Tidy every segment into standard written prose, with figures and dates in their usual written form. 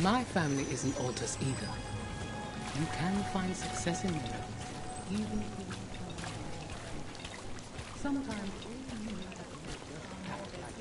My family isn't Altus either. You can find success in miracles, even if you sometimes all you need to do is just act like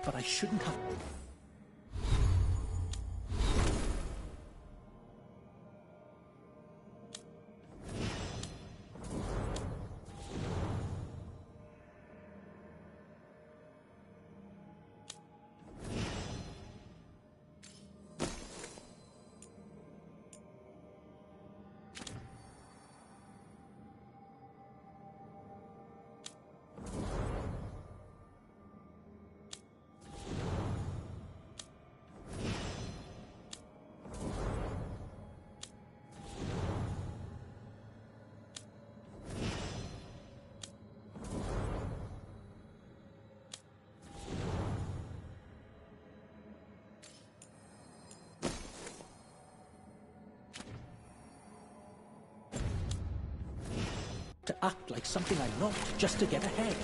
but I shouldn't have. To act like something I'm not, just to get ahead.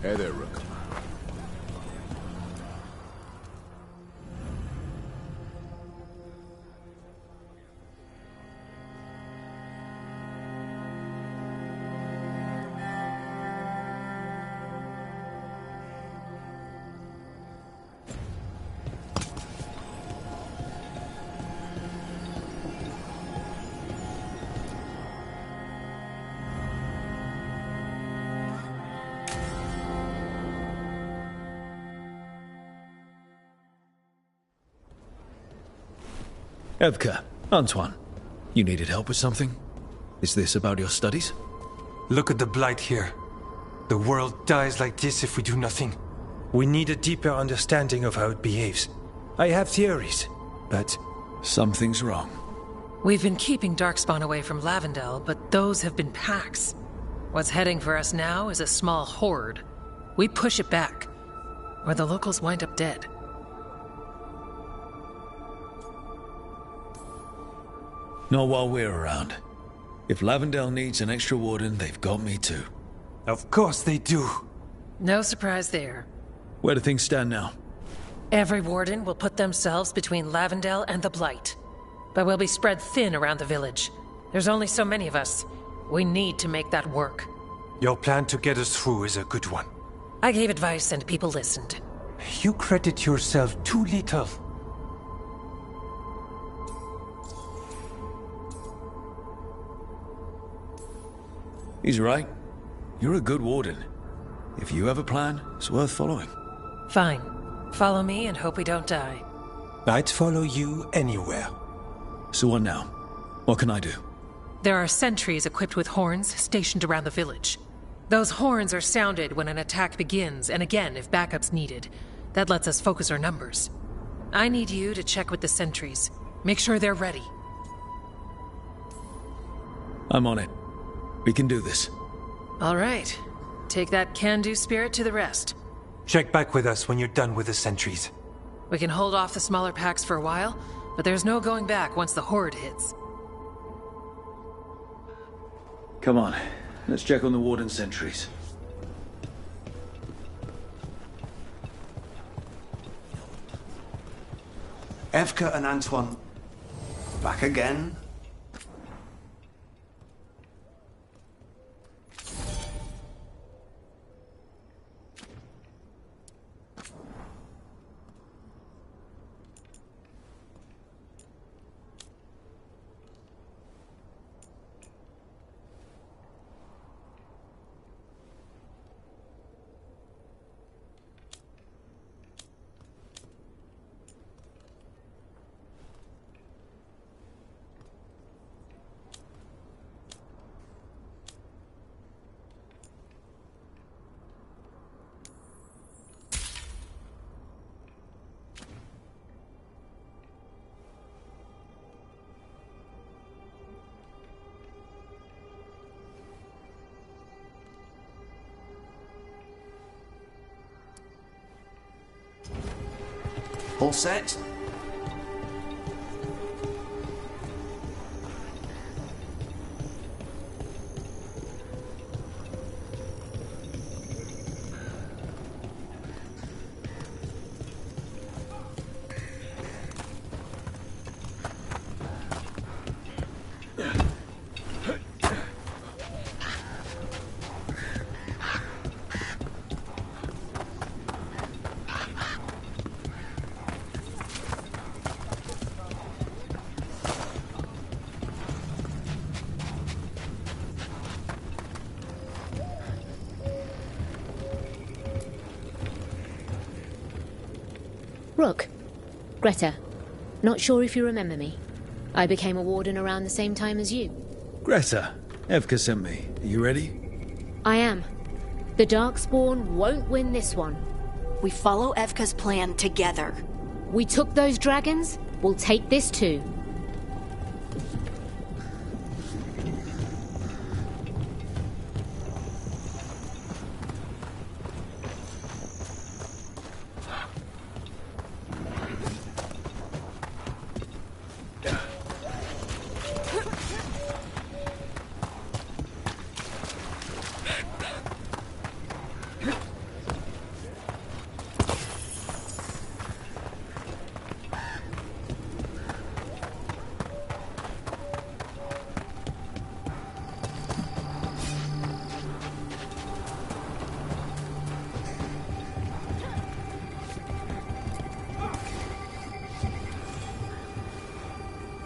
Hey there, Rook. Evka, Antoine, you needed help with something? Is this about your studies? Look at the blight here. The world dies like this if we do nothing. We need a deeper understanding of how it behaves. I have theories, but... Something's wrong. We've been keeping Darkspawn away from Lavendel, but those have been packs. What's heading for us now is a small horde. We push it back, or the locals wind up dead. Not while we're around. If Lavendel needs an extra warden, they've got me too. Of course they do. No surprise there. Where do things stand now? Every warden will put themselves between Lavendel and the Blight. But we'll be spread thin around the village. There's only so many of us. We need to make that work. Your plan to get us through is a good one. I gave advice and people listened. You credit yourself too little. He's right. You're a good warden. If you have a plan, it's worth following. Fine. Follow me and hope we don't die. I'd follow you anywhere. So what now? What can I do? There are sentries equipped with horns stationed around the village. Those horns are sounded when an attack begins, and again if backup's needed. That lets us focus our numbers. I need you to check with the sentries. Make sure they're ready. I'm on it. We can do this. All right. Take that can-do spirit to the rest. Check back with us when you're done with the sentries. We can hold off the smaller packs for a while, but there's no going back once the horde hits. Come on. Let's check on the warden sentries. Evka and Antoine, back again? All set? Rook. Greta. Not sure if you remember me. I became a warden around the same time as you. Greta, Evka sent me. Are you ready? I am. The Darkspawn won't win this one. We follow Evka's plan together. We took those dragons, we'll take this too.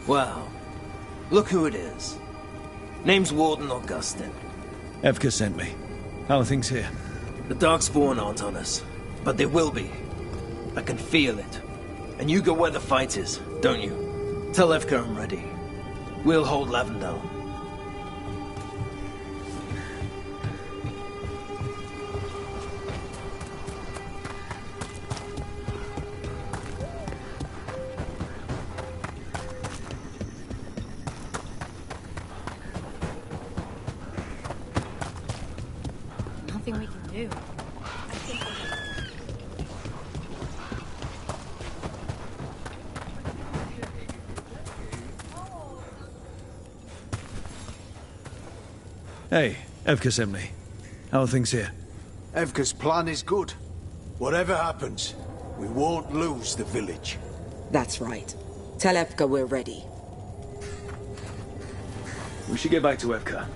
Wow. Look who it is. Name's Warden Augustin. Evka sent me. How are things here? The Darkspawn aren't on us, but they will be. I can feel it. And you go where the fight is, don't you? Tell Evka I'm ready. We'll hold Lavendel. nothing we can do. Hey, Evka sent me. How are things here? Evka's plan is good. Whatever happens, we won't lose the village. That's right. Tell Evka we're ready. We should get back to Evka.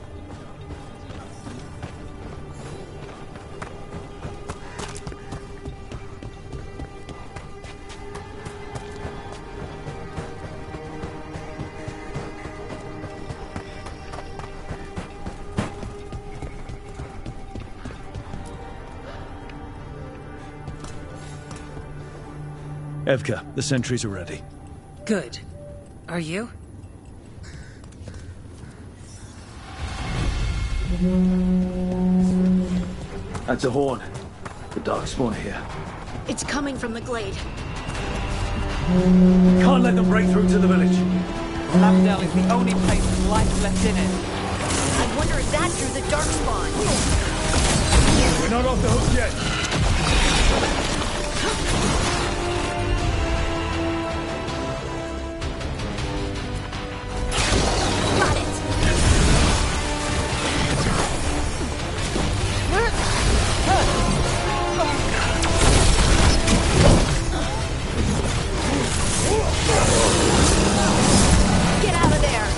Evka, the sentries are ready. Good. Are you? That's a horn. The darkspawn here. It's coming from the glade. Can't let them break through to the village. Lamdell is the only place with life left in it. I wonder if that drew the darkspawn. We're not off the hook yet. Get out of there!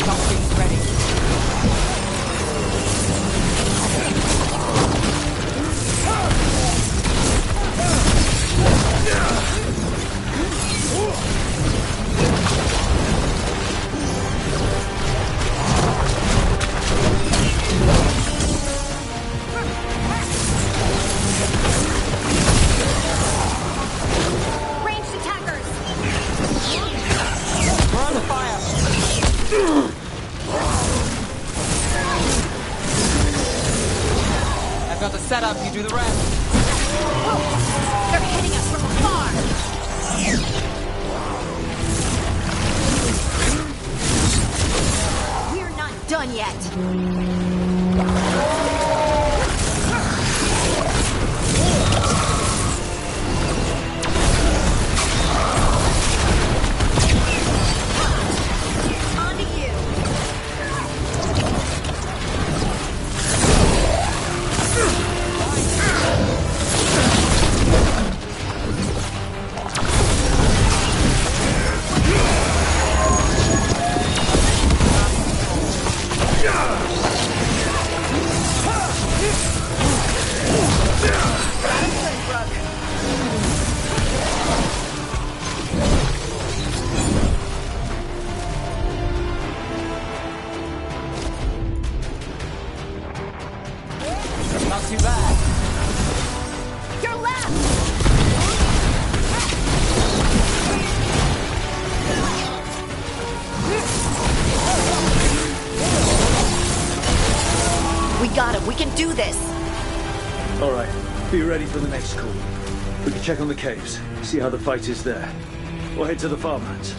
Something's ready. Ranged attackers! We're under fire. I've got the setup, you do the rest. They're hitting us from afar! We're not done yet! On to you! Not too bad. Your left! We got him. We can do this. All right, be ready for the next call. We can check on the caves, see how the fight is there. Or head to the farmlands.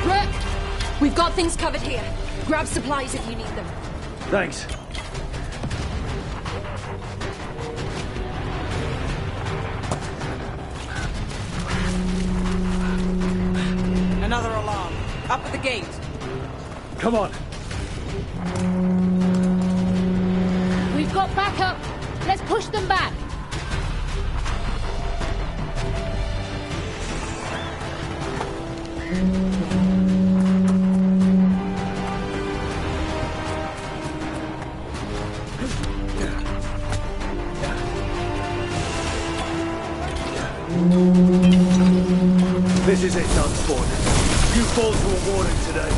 Brooke! We've got things covered here. Grab supplies if you need them. Thanks. Another alarm. Up at the gate. Come on. We've got backup. Let's push them back. This is it, Dunspawn. You fall to a warning today.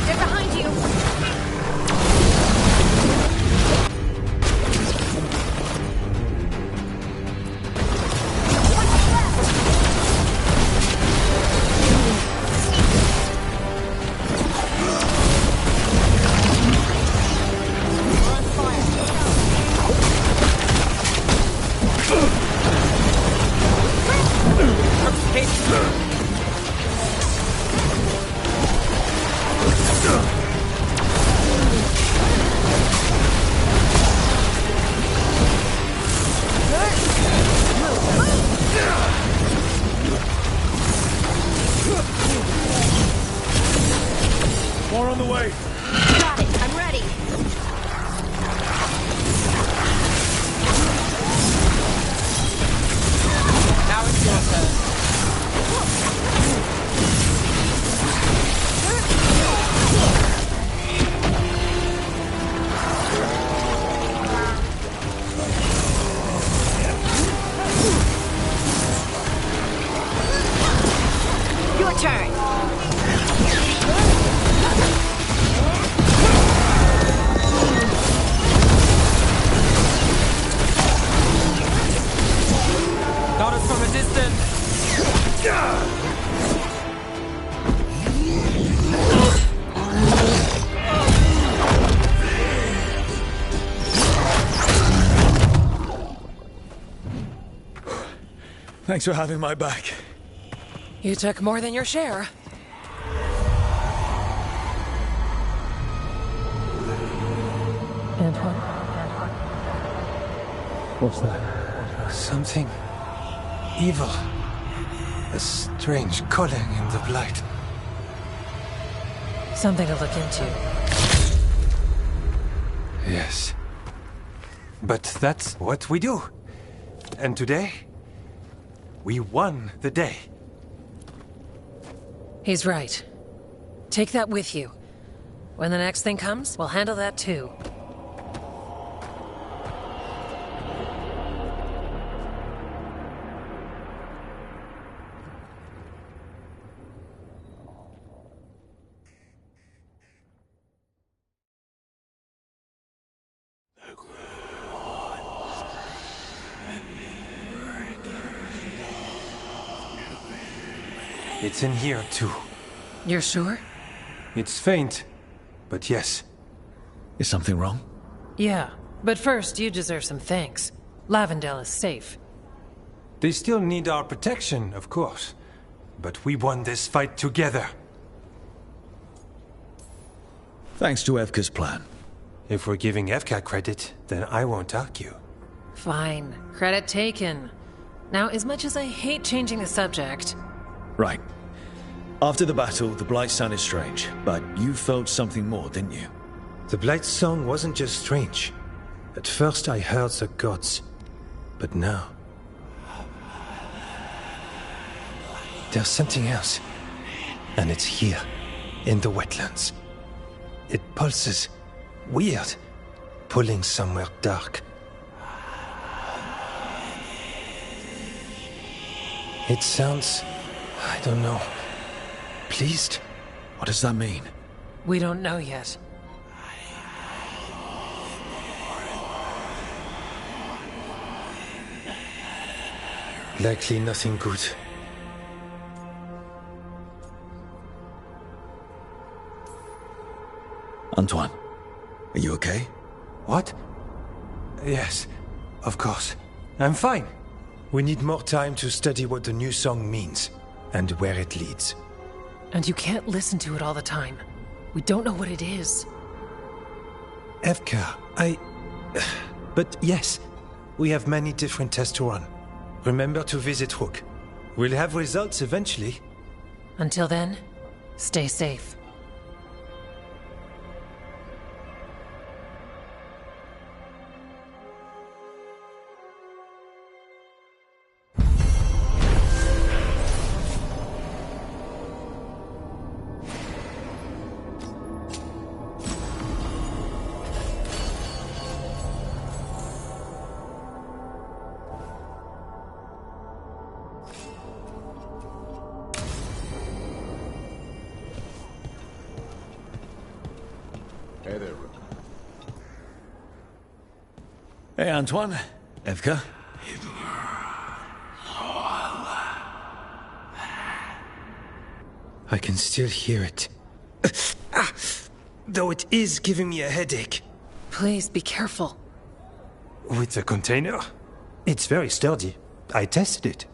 They're behind you. More on the way. Got it. I'm ready. Now it's your turn. Your turn. Got us from a distance. Thanks for having my back. You took more than your share. Antoine? What's that? Something evil. A strange calling in the blight. Something to look into. Yes. But that's what we do. And today, we won the day. He's right. Take that with you. When the next thing comes, we'll handle that too. It's in here too. You're sure? It's faint, but yes. Is something wrong? Yeah, but first you deserve some thanks. Lavendale is safe. They still need our protection, of course. But we won this fight together. Thanks to Evka's plan. If we're giving Evka credit, then I won't argue. Fine. Credit taken. Now, as much as I hate changing the subject... Right. After the battle, the Blight sounded strange, but you felt something more, didn't you? The Blight song wasn't just strange. At first I heard the gods, but now... there's something else. And it's here, in the wetlands. It pulses. Weird. Pulling somewhere dark. It sounds... I don't know. Pleased? What does that mean? We don't know yet. Likely nothing good. Antoine, are you okay? What? Yes, of course. I'm fine. We need more time to study what the new song means, and where it leads. And you can't listen to it all the time. We don't know what it is. Evka, But yes, we have many different tests to run. Remember to visit Rook. We'll have results eventually. Until then, stay safe. Hey there, Rook. Hey, Antoine. Evka. I can still hear it. Though it is giving me a headache. Please be careful. With the container? It's very sturdy. I tested it.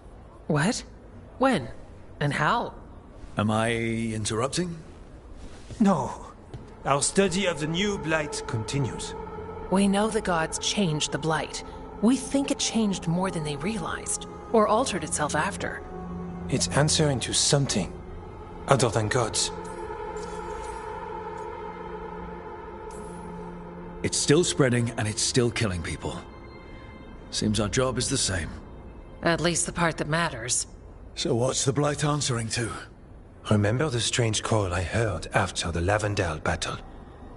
What? When? And how? Am I interrupting? No. Our study of the new Blight continues. We know the gods changed the Blight. We think it changed more than they realized, or altered itself after. It's answering to something other than gods. It's still spreading and it's still killing people. Seems our job is the same. At least the part that matters. So what's the Blight answering to? Remember the strange call I heard after the Lavendale battle?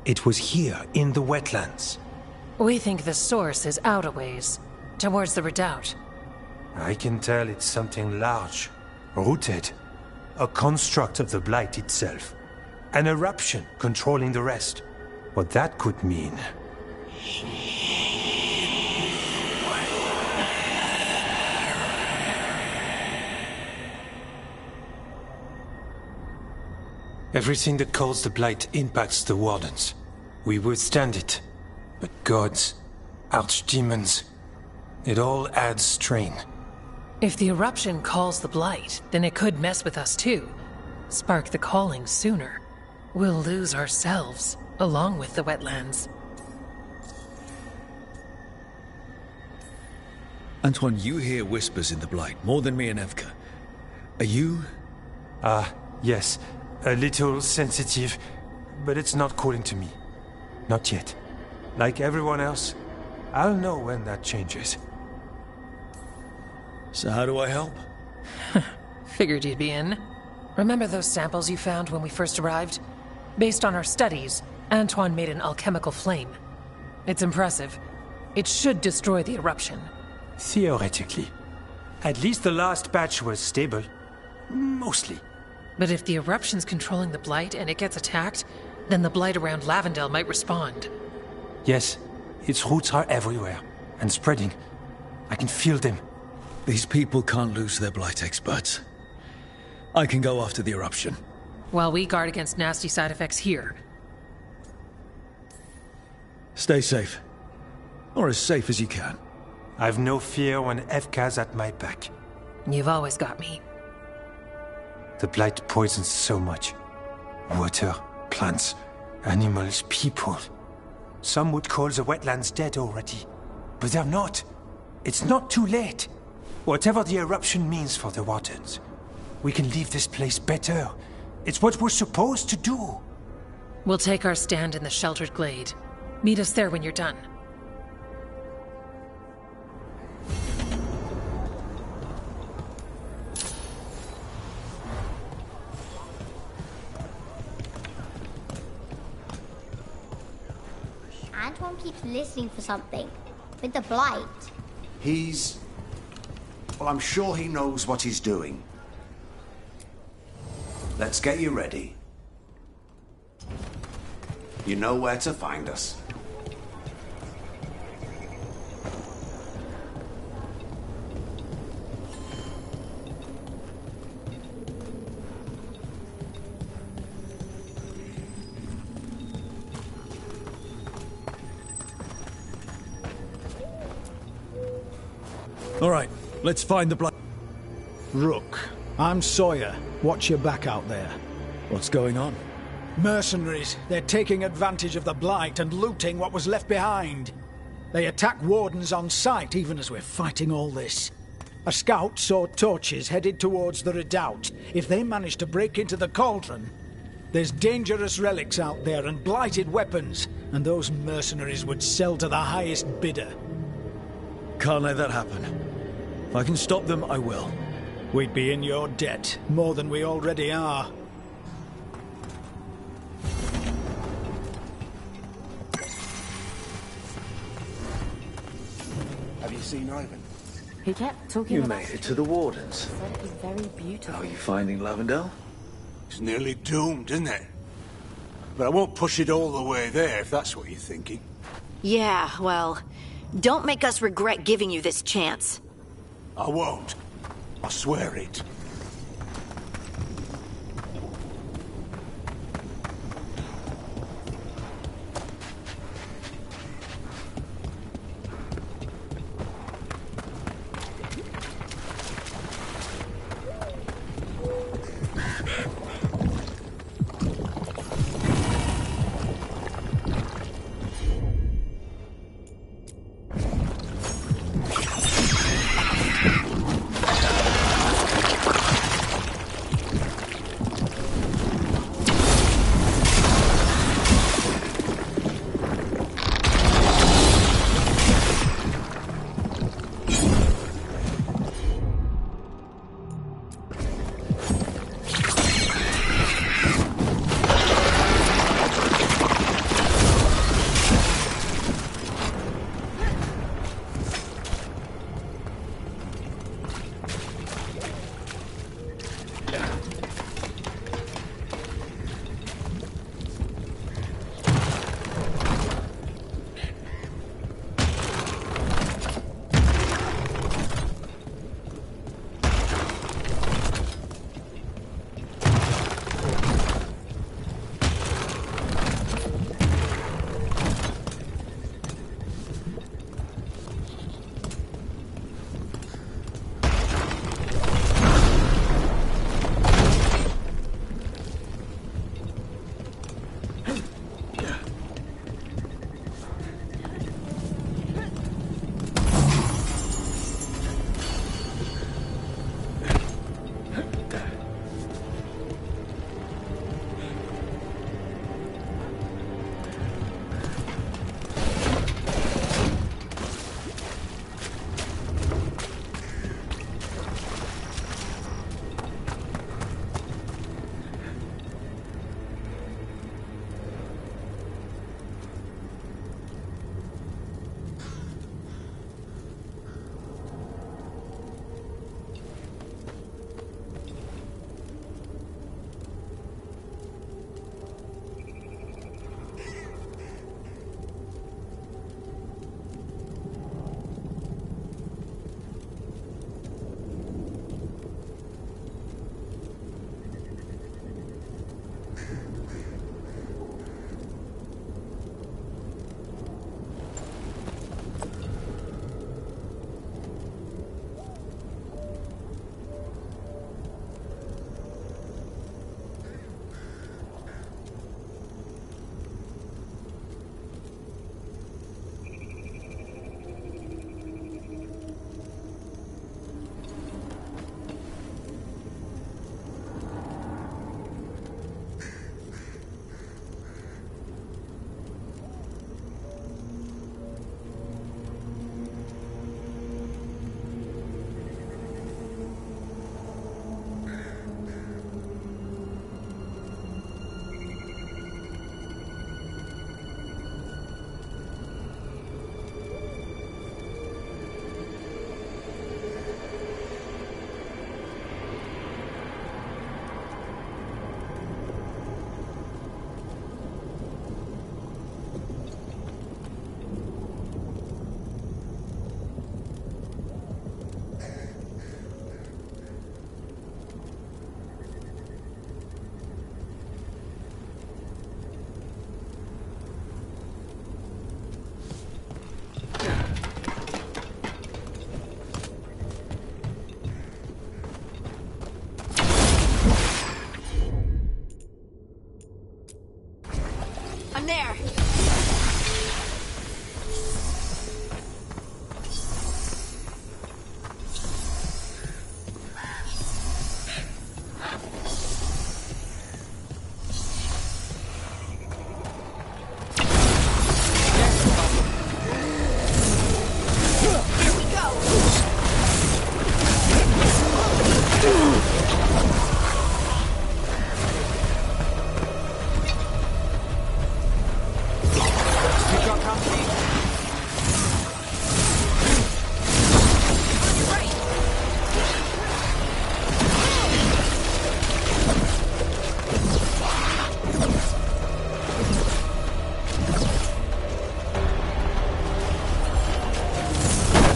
It was here, in the wetlands. We think the source is out a ways, towards the redoubt. I can tell it's something large, rooted. A construct of the Blight itself. An eruption controlling the rest. What that could mean... Everything that calls the Blight impacts the Wardens. We withstand it. But gods, archdemons, it all adds strain. If the eruption calls the Blight, then it could mess with us too. Spark the calling sooner. We'll lose ourselves, along with the wetlands. Antoine, you hear whispers in the Blight, more than me and Evka. Are you... Yes. A little sensitive, but it's not calling to me. Not yet. Like everyone else, I'll know when that changes. So how do I help? Figured you'd be in. Remember those samples you found when we first arrived? Based on our studies, Antoine made an alchemical flame. It's impressive. It should destroy the eruption. Theoretically. At least the last batch was stable. Mostly. But if the eruption's controlling the Blight and it gets attacked, then the Blight around Lavendale might respond. Yes, its roots are everywhere, and spreading. I can feel them. These people can't lose their Blight experts. I can go after the eruption. While we guard against nasty side effects here. Stay safe. Or as safe as you can. I've no fear when Evka's at my back. You've always got me. The Blight poisons so much. Water, plants, animals, people. Some would call the wetlands dead already. But they're not. It's not too late. Whatever the eruption means for the Wardens, we can leave this place better. It's what we're supposed to do. We'll take our stand in the sheltered glade. Meet us there when you're done. Antoine keeps listening for something. With the Blight. Well, I'm sure he knows what he's doing. Let's get you ready. You know where to find us. All right, let's find the Rook, I'm Sawyer. Watch your back out there. What's going on? Mercenaries. They're taking advantage of the Blight and looting what was left behind. They attack Wardens on sight, even as we're fighting all this. A scout saw torches headed towards the redoubt. If they manage to break into the cauldron, there's dangerous relics out there and blighted weapons, and those mercenaries would sell to the highest bidder. Can't let that happen. If I can stop them, I will. We'd be in your debt, more than we already are. Have you seen Ivan? He kept talking You about... made it to the Wardens. Said it was very beautiful. How are you finding Lavendel? It's nearly doomed, isn't it? But I won't push it all the way there, if that's what you're thinking. Yeah, well, don't make us regret giving you this chance. I won't. I swear it.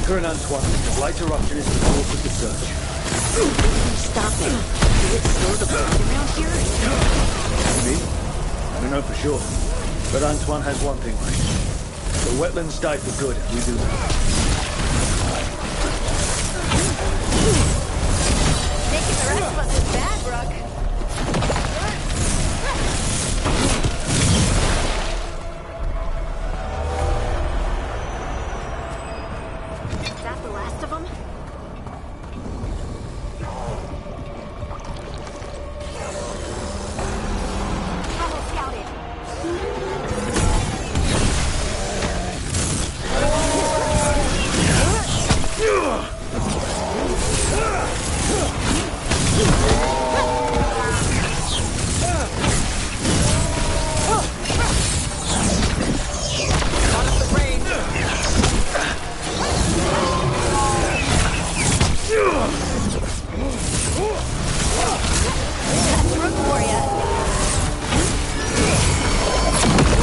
Rebecca and Antoine, the blight eruption is the source of the surge. Stop it. Will it store the blight around here? Maybe. I don't know for sure. But Antoine has one thing right. The wetlands die for good if we do that. Making the rest of us is bad, Brooke. Is that the last of them? Trouble scouted.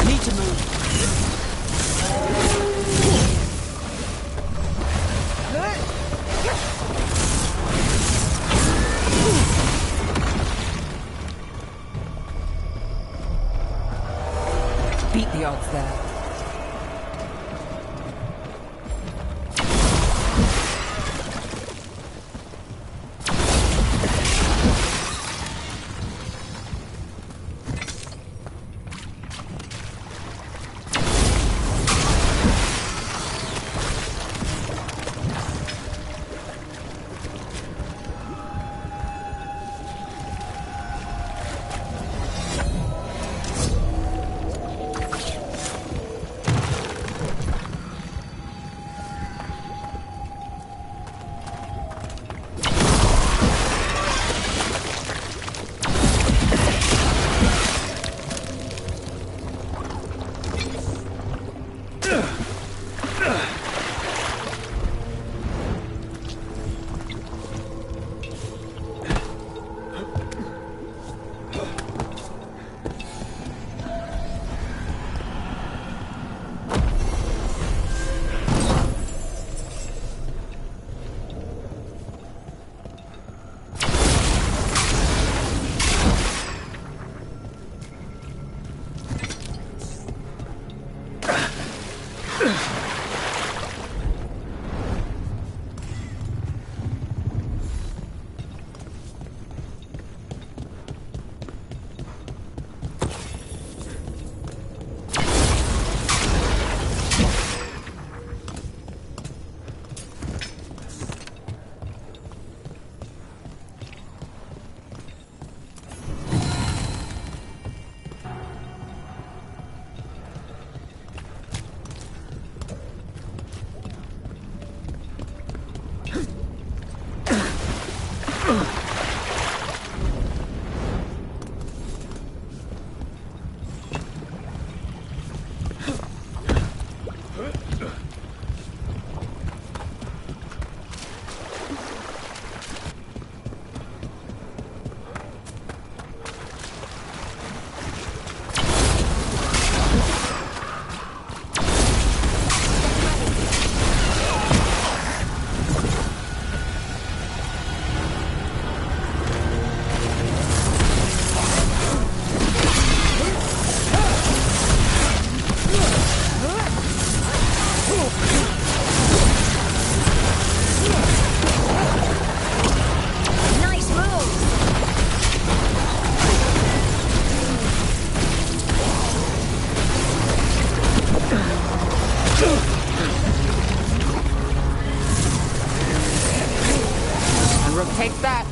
Need to move. Beat the odds there. Take that.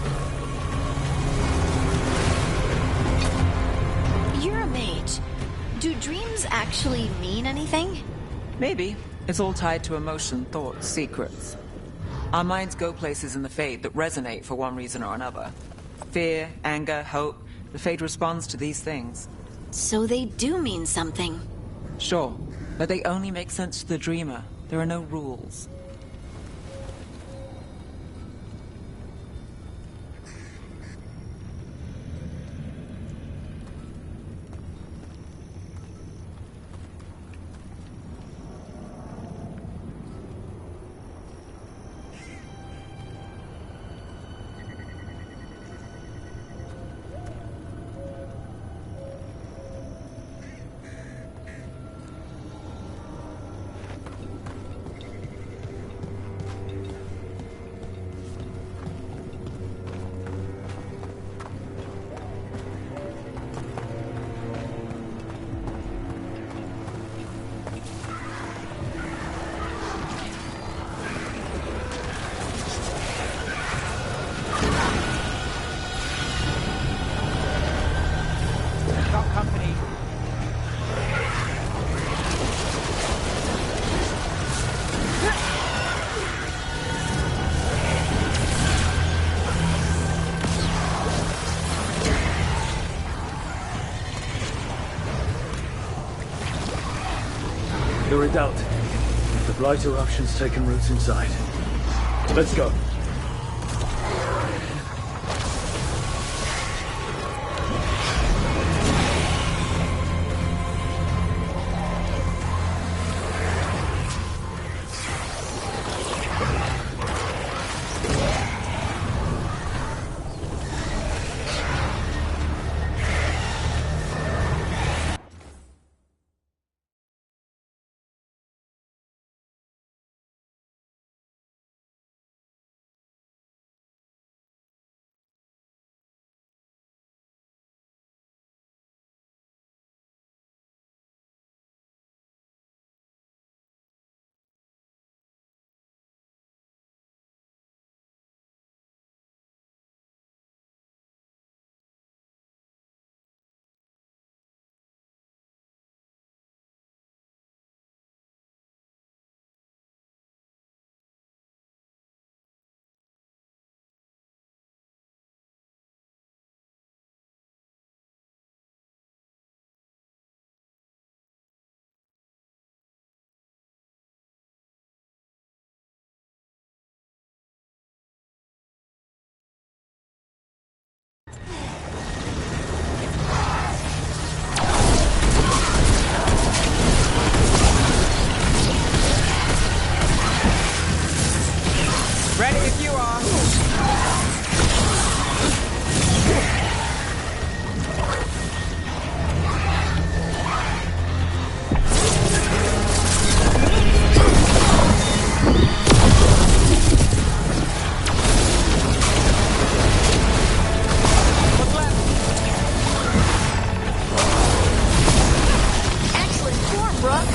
You're a mage. Do dreams actually mean anything? Maybe. It's all tied to emotion, thoughts, secrets. Our minds go places in the Fade that resonate for one reason or another. Fear, anger, hope. The Fade responds to these things. So they do mean something. Sure, but they only make sense to the dreamer. There are no rules. the redoubt. The blight eruption's taken roots inside. Let's go. Ready if you are. Excellent form, Brooke.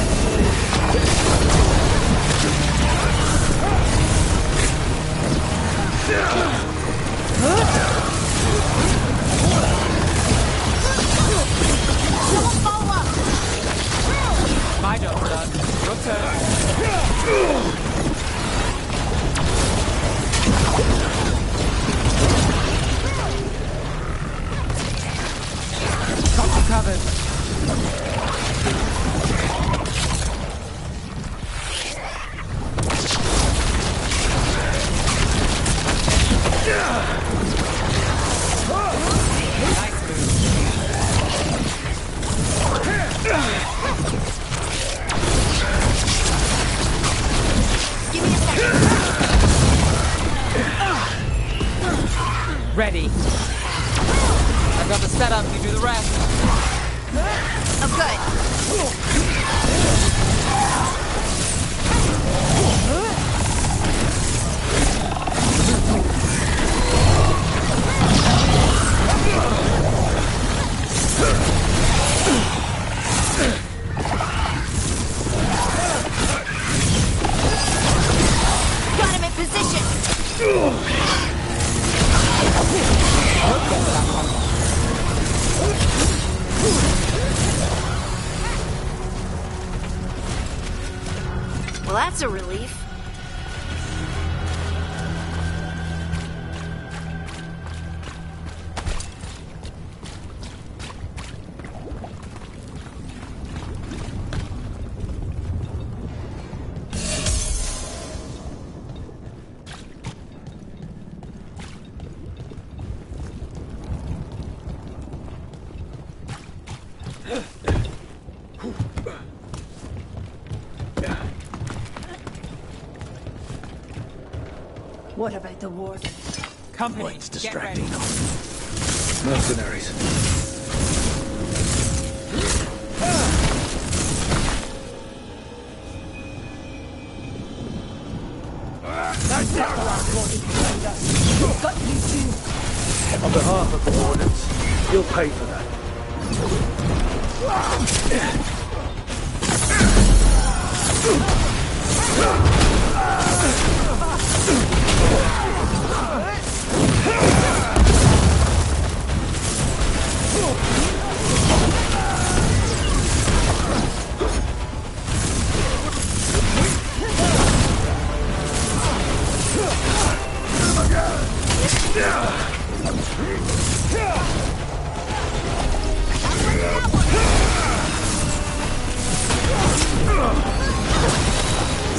My job's done. Your turn. Got you covered. Ready. I've got the setup, you do the rest. Oh, good. Got him in position. Well, that's a relief. What about the warden? Company, Light's distracting get ready. them. Mercenaries. That's not the last warden behind us. We've got you too. On behalf of the wardens, you'll pay for that.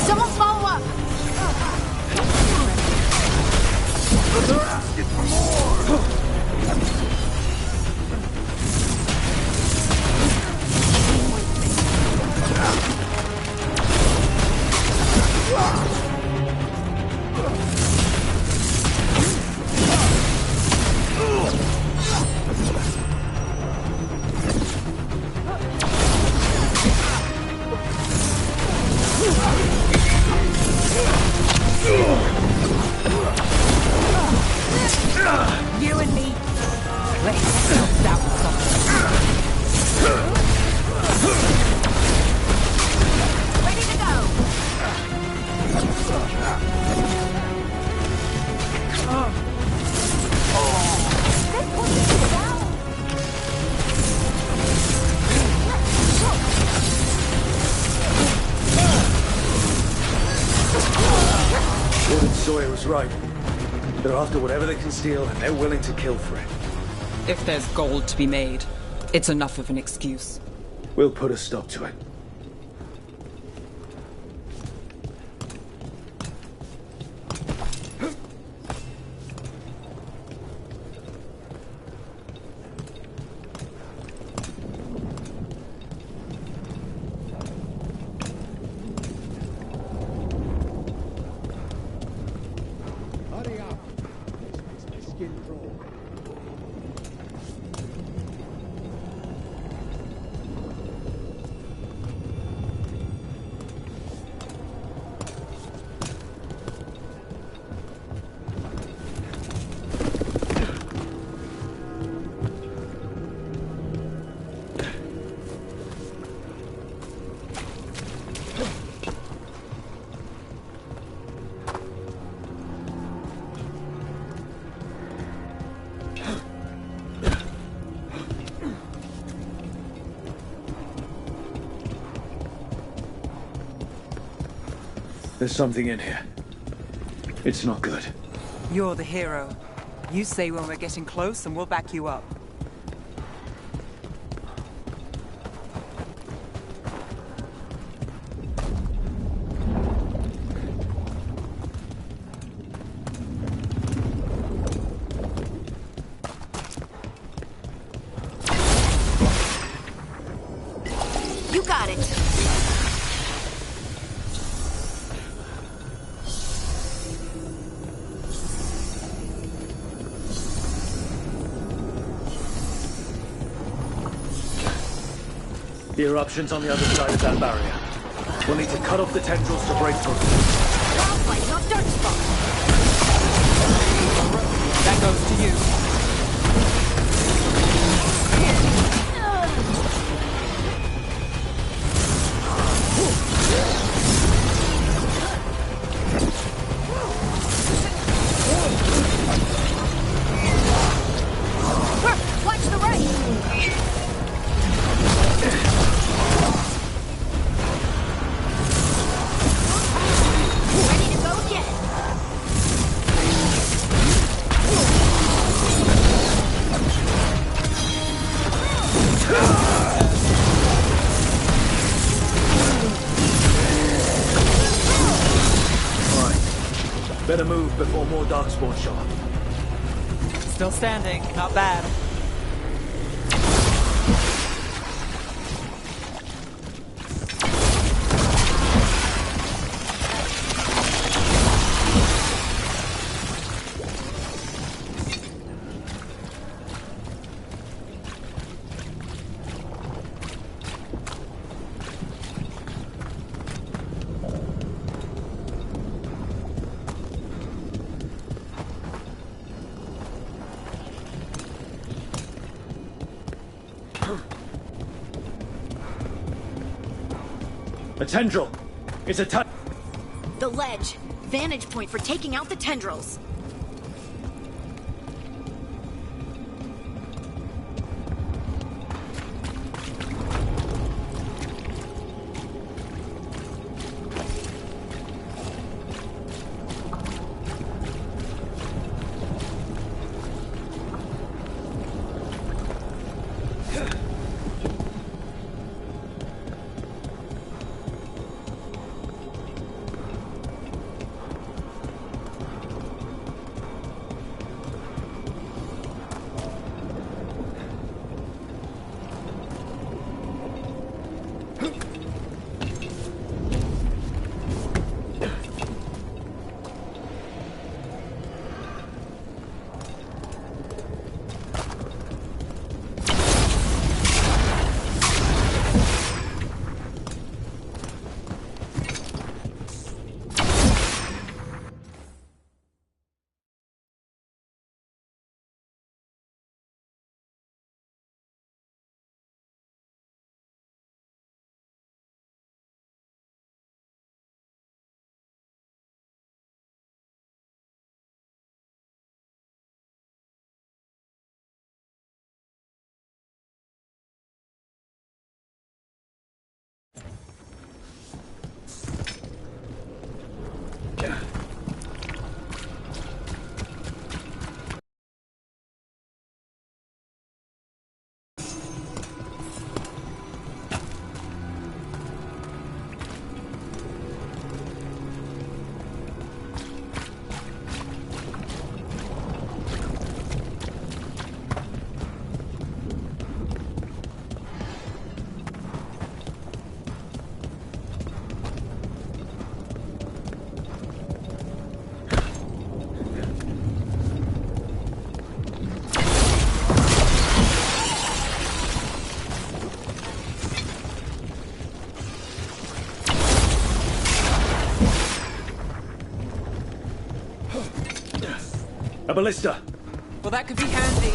Someone follow up! They're asking for more! You and me. Let's help out with something. Ready to go! Gordon Sawyer was right. They're after whatever they can steal, and they're willing to kill for it. If there's gold to be made, it's enough of an excuse. We'll put a stop to it. There's something in here. It's not good. You're the hero. You say when we're getting close and we'll back you up. You got it. The eruption's on the other side of that barrier. We'll need to cut off the tendrils to break through. Lighting up dirt spot. That goes to you. Watch the right. Ready to go again. All right. Better move before more darkspawn show up. Still standing. Not bad. A tendril! It's a The ledge. Vantage point for taking out the tendrils. A ballista. Well, that could be handy.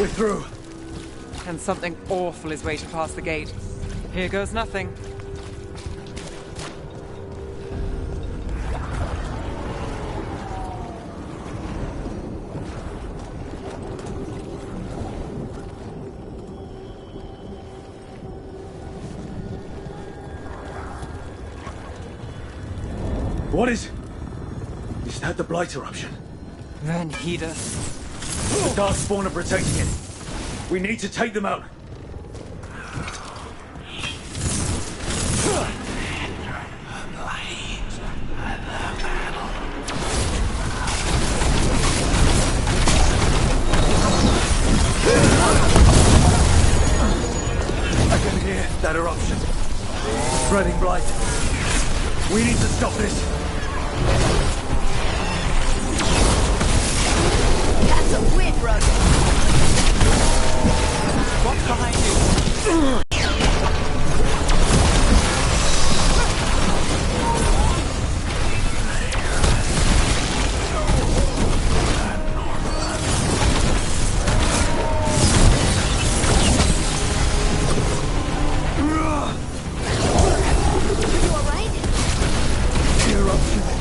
We're through. And something awful is waiting past the gate. Here goes nothing. What is that the Blight eruption? Then heed us. The Darkspawn are protecting it. We need to take them out. I can hear that eruption. Spreading blight. We need to stop this. That's a wind rug. What's behind you?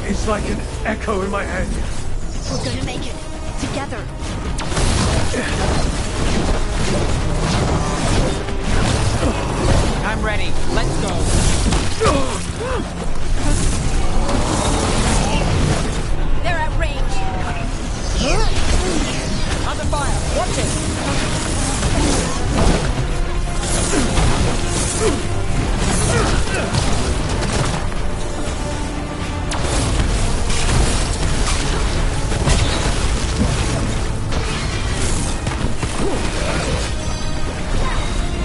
It's like an echo in my head. We're gonna make it. Together. I'm ready. Let's go. They're at range. Under fire. Watch it.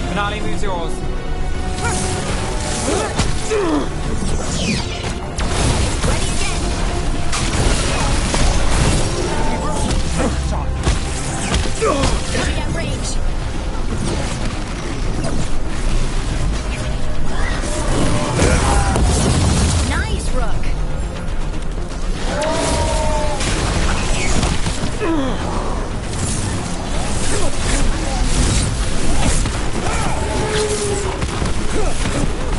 Finale moves yours. Ready again. Ready at range. Nice, Rook.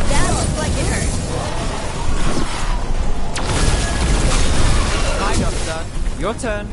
That looks like it hurt. Hi, Doctor. Your turn.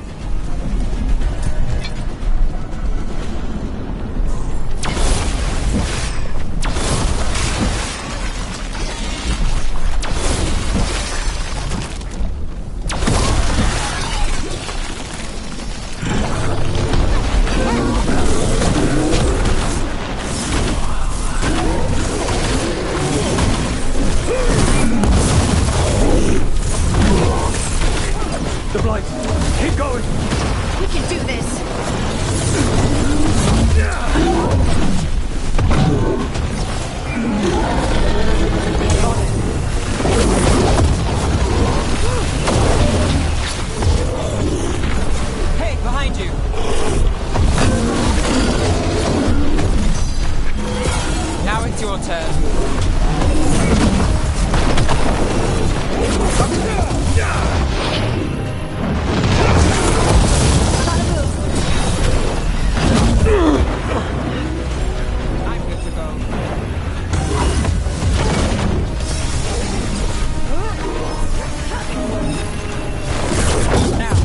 The blight. Keep going. We can do this. Hey, behind you. Now it's your turn. I'm good to go. Now.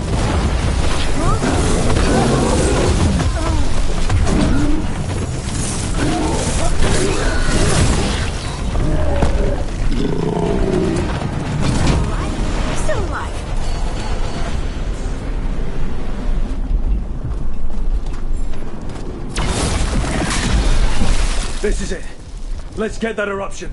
Still alive. This is it. Let's get that eruption.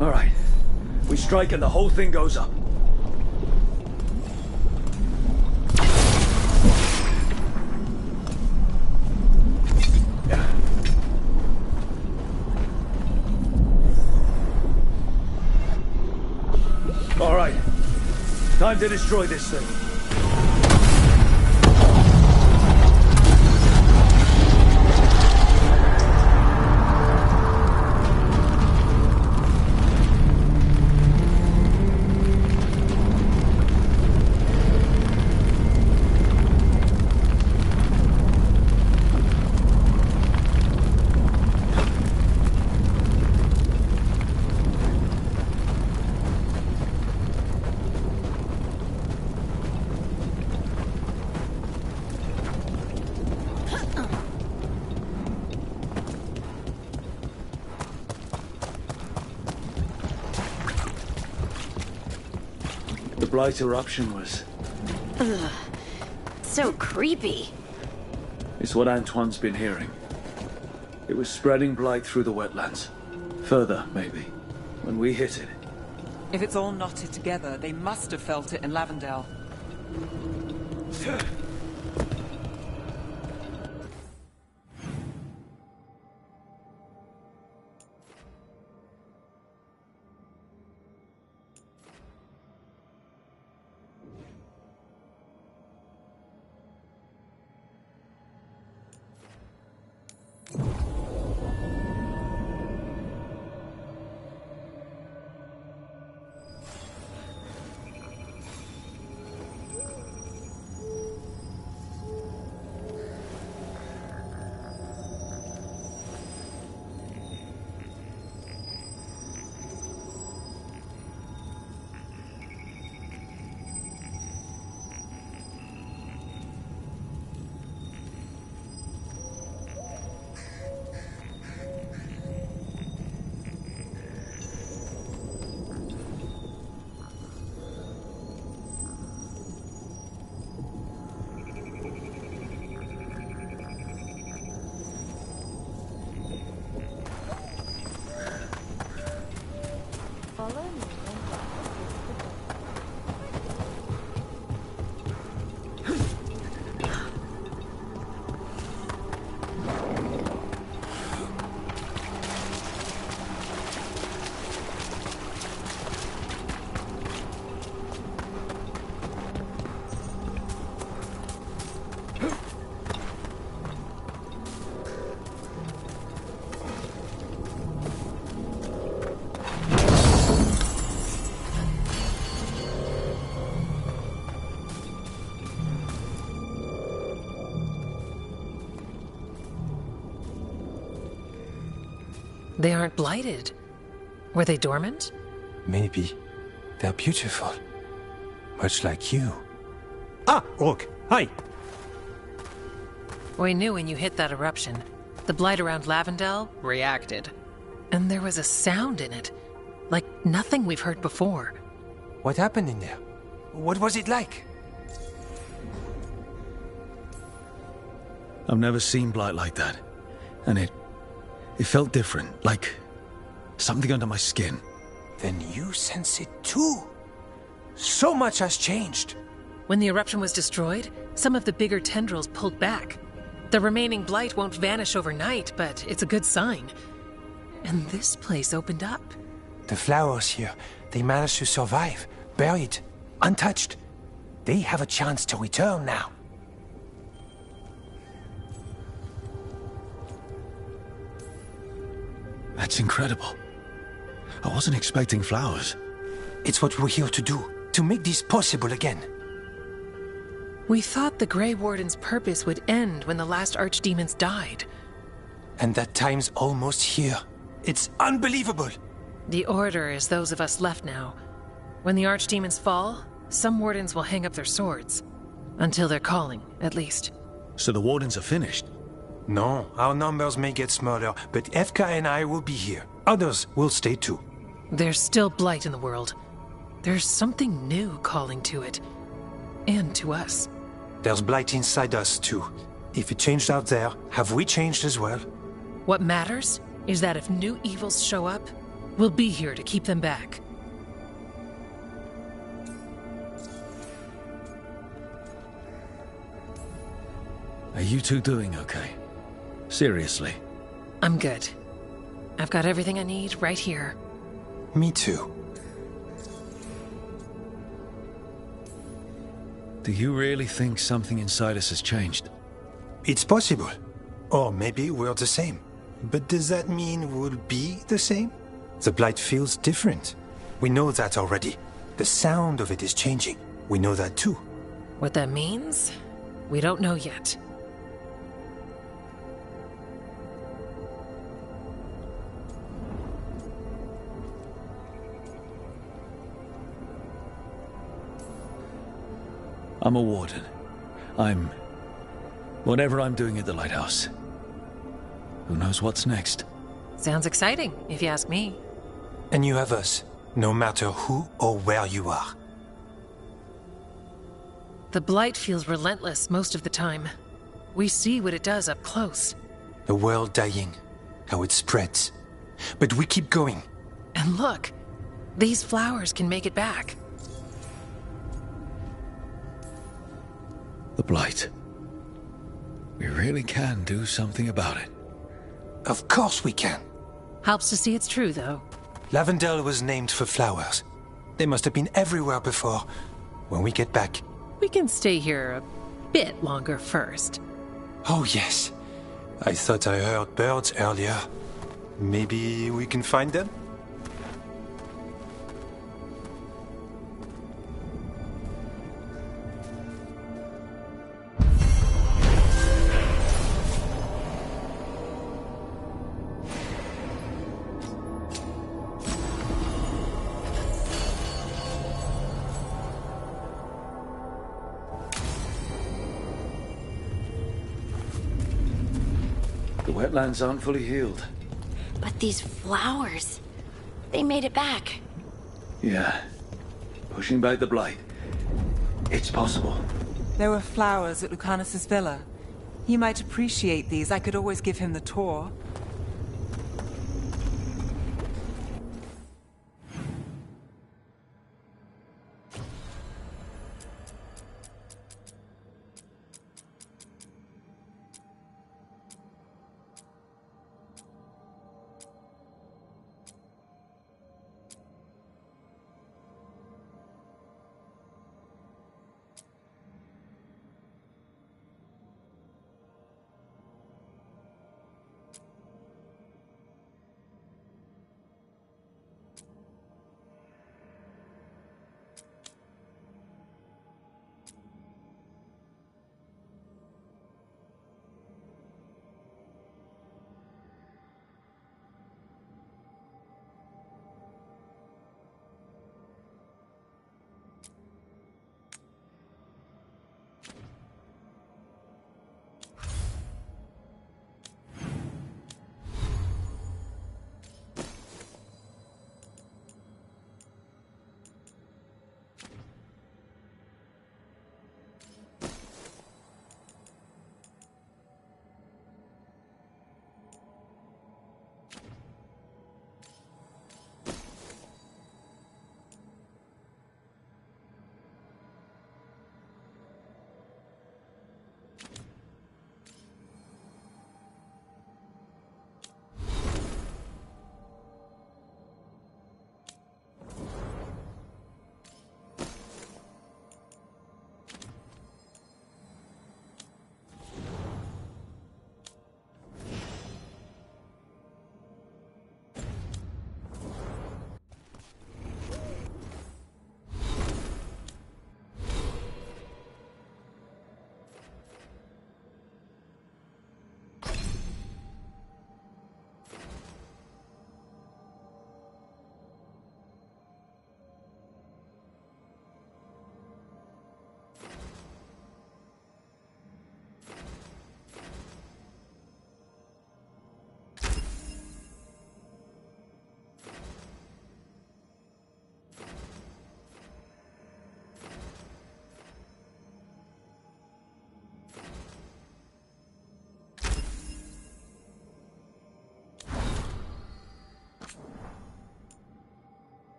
All right. We strike and the whole thing goes up. Time to destroy this thing. The Blight eruption was... Ugh. So creepy. It's what Antoine's been hearing. It was spreading blight through the wetlands. Further, maybe. When we hit it. If it's all knotted together, they must have felt it in Lavendale. They aren't blighted. Were they dormant? Maybe. They're beautiful. Much like you. Ah, Rook, hi! We knew when you hit that eruption. The blight around Lavendale reacted. And there was a sound in it. Like nothing we've heard before. What happened in there? What was it like? I've never seen blight like that. And it felt different, like something under my skin. Then you sense it too. So much has changed. When the eruption was destroyed, some of the bigger tendrils pulled back. The remaining blight won't vanish overnight, but it's a good sign. And this place opened up. The flowers here, they managed to survive, buried, untouched. They have a chance to return now. That's incredible. I wasn't expecting flowers. It's what we're here to do, to make this possible again. We thought the Grey Warden's purpose would end when the last archdemons died. And that time's almost here. It's unbelievable. The Order is those of us left now. When the archdemons fall, some wardens will hang up their swords. Until their calling, at least. So the wardens are finished? No, our numbers may get smaller, but Efka and I will be here. Others will stay too. There's still blight in the world. There's something new calling to it. And to us. There's blight inside us too. If it changed out there, have we changed as well? What matters is that if new evils show up, we'll be here to keep them back. Are you two doing okay? Seriously? I'm good. I've got everything I need right here. Me too. Do you really think something inside us has changed? It's possible. Or maybe we're the same. But does that mean we'll be the same? The blight feels different. We know that already. The sound of it is changing. We know that too. What that means? We don't know yet. I'm a warden. Whatever I'm doing at the lighthouse. Who knows what's next? Sounds exciting, if you ask me. And you have us, no matter who or where you are. The blight feels relentless most of the time. We see what it does up close. A world dying, how it spreads. But we keep going. And look, these flowers can make it back. The blight. We really can do something about it. Of course we can. Helps to see it's true, though. Lavendel was named for flowers. They must have been everywhere before. When we get back... We can stay here a bit longer first. Oh, yes. I thought I heard birds earlier. Maybe we can find them? The wetlands aren't fully healed. But these flowers, they made it back. Yeah. Pushing back the blight. It's possible. There were flowers at Lucanus's villa. He might appreciate these. I could always give him the tour.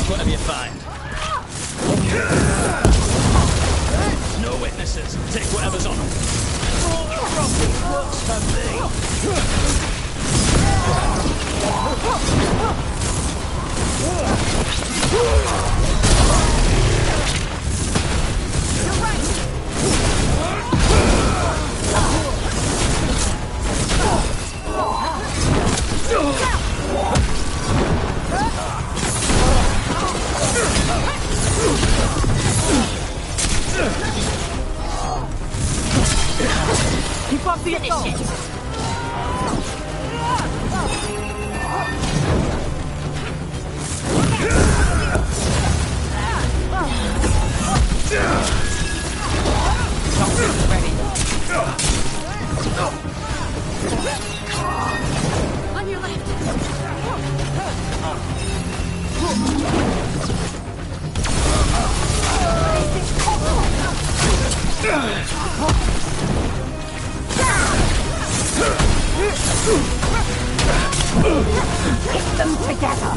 whatever you find. No witnesses. Take whatever's on them. Profit works for me. You're right. Keep up the assault. Something's ready. On your left. Keep them together.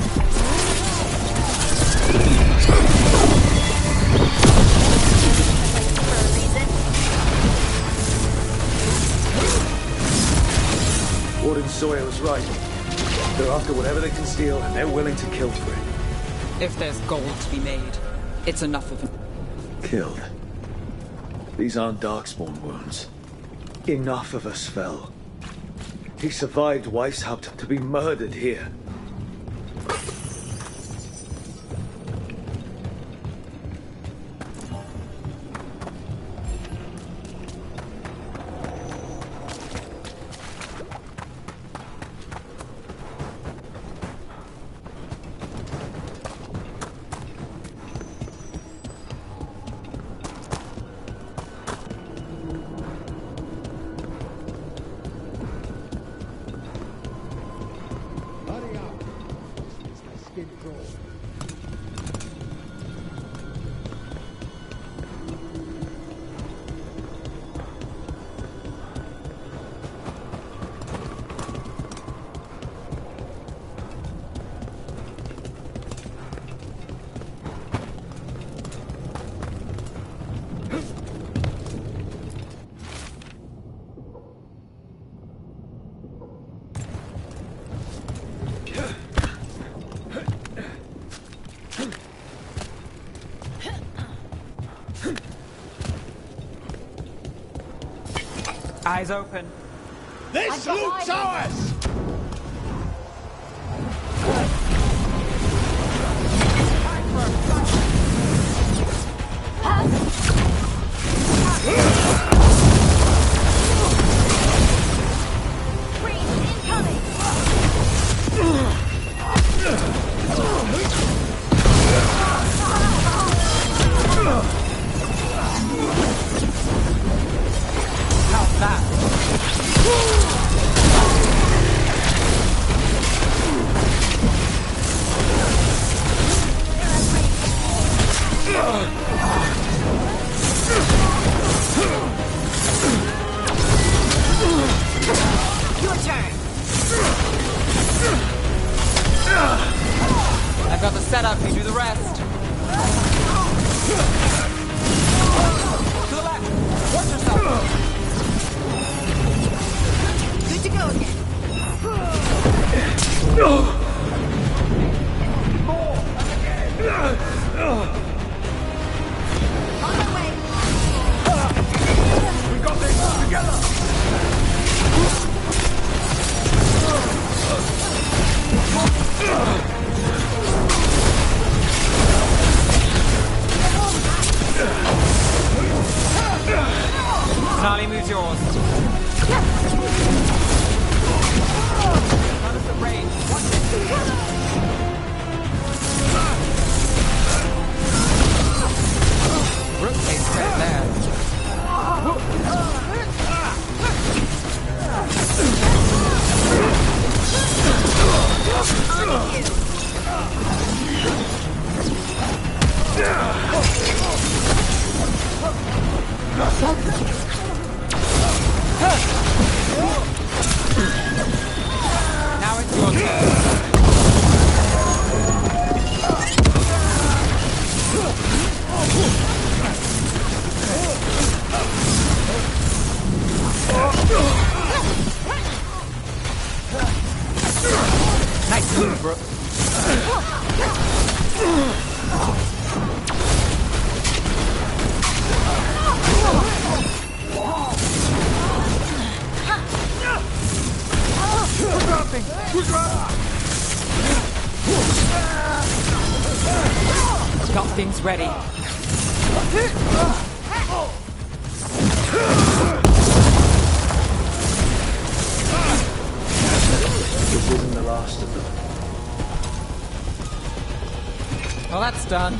Warden Sawyer was right. They're after whatever they can steal, and they're willing to kill for it. If there's gold to be made, it's enough of it. Killed. These aren't Darkspawn wounds. Enough of us fell. He survived Weishaupt to be murdered here. Eyes open. This loot's ours! I've got the setup, you do the rest. To the left! Watch yourself! Good to go again. On my way. We got this together! Finale moves yours. Notice the range. Watch it. Bro. Got things ready. This isn't the last of them. Well, that's done.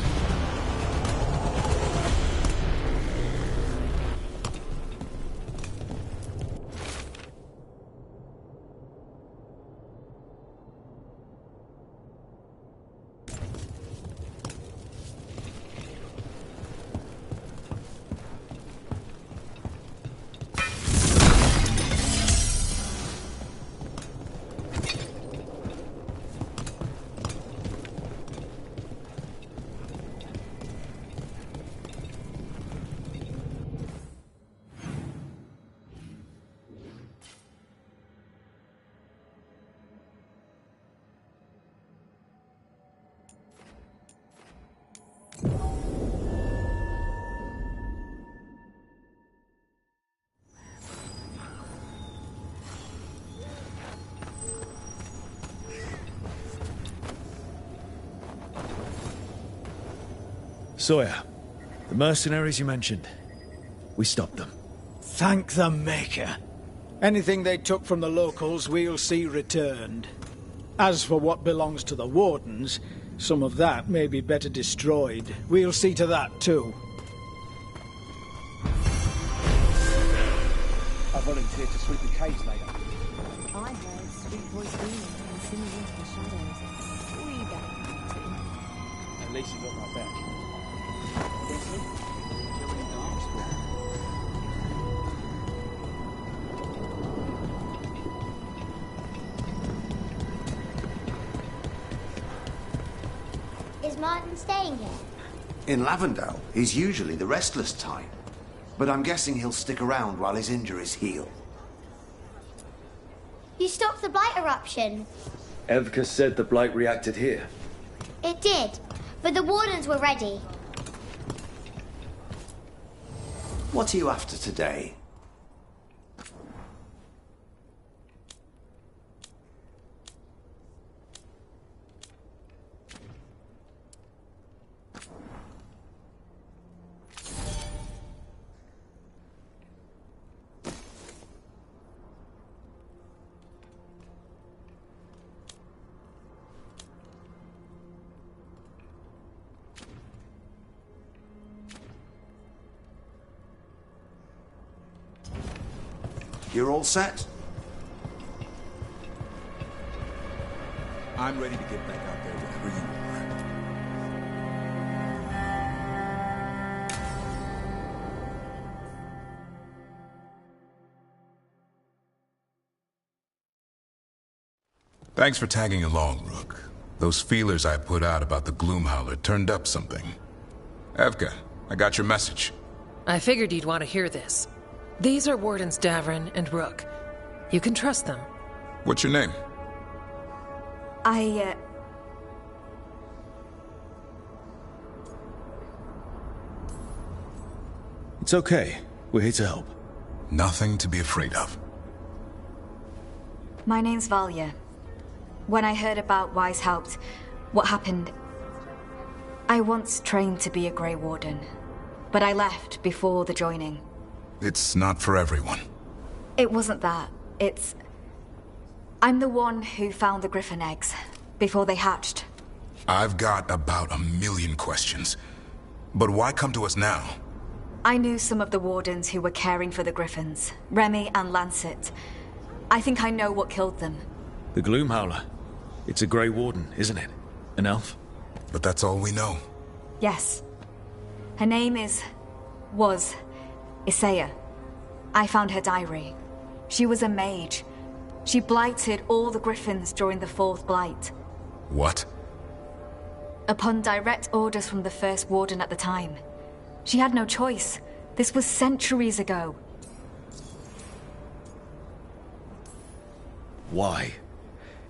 Sawyer, the mercenaries you mentioned, we stopped them. Thank the Maker. Anything they took from the locals, we'll see returned. As for what belongs to the Wardens, some of that may be better destroyed. We'll see to that, too. I volunteered to sweep the caves later. I heard sweet voice screaming and singing into the shadows. We better too. At least you got my back. Is Martin staying here? In Lavendale, he's usually the restless type. But I'm guessing he'll stick around while his injuries heal. You stopped the blight eruption. Evka said the blight reacted here. It did, but the Wardens were ready. What are you after today? You're all set? I'm ready to get back out there whenever you are. Thanks for tagging along, Rook. Those feelers I put out about the Gloomhowler turned up something. Evka, I got your message. I figured you'd want to hear this. These are Wardens Davrin and Rook. You can trust them. What's your name? It's okay. We're here to help. Nothing to be afraid of. My name's Valia. When I heard about Weishaupt, what happened... I once trained to be a Grey Warden, but I left before the joining. It's not for everyone. It wasn't that. It's... I'm the one who found the Griffin eggs, before they hatched. I've got about 1,000,000 questions. But why come to us now? I knew some of the Wardens who were caring for the Griffins, Remy and Lancet. I think I know what killed them. The Gloomhowler. It's a Grey Warden, isn't it? An elf? But that's all we know. Yes. Her name was Isaiah. I found her diary. She was a mage. She blighted all the Griffins during the Fourth Blight. What? Upon direct orders from the First Warden at the time. She had no choice. This was centuries ago. Why?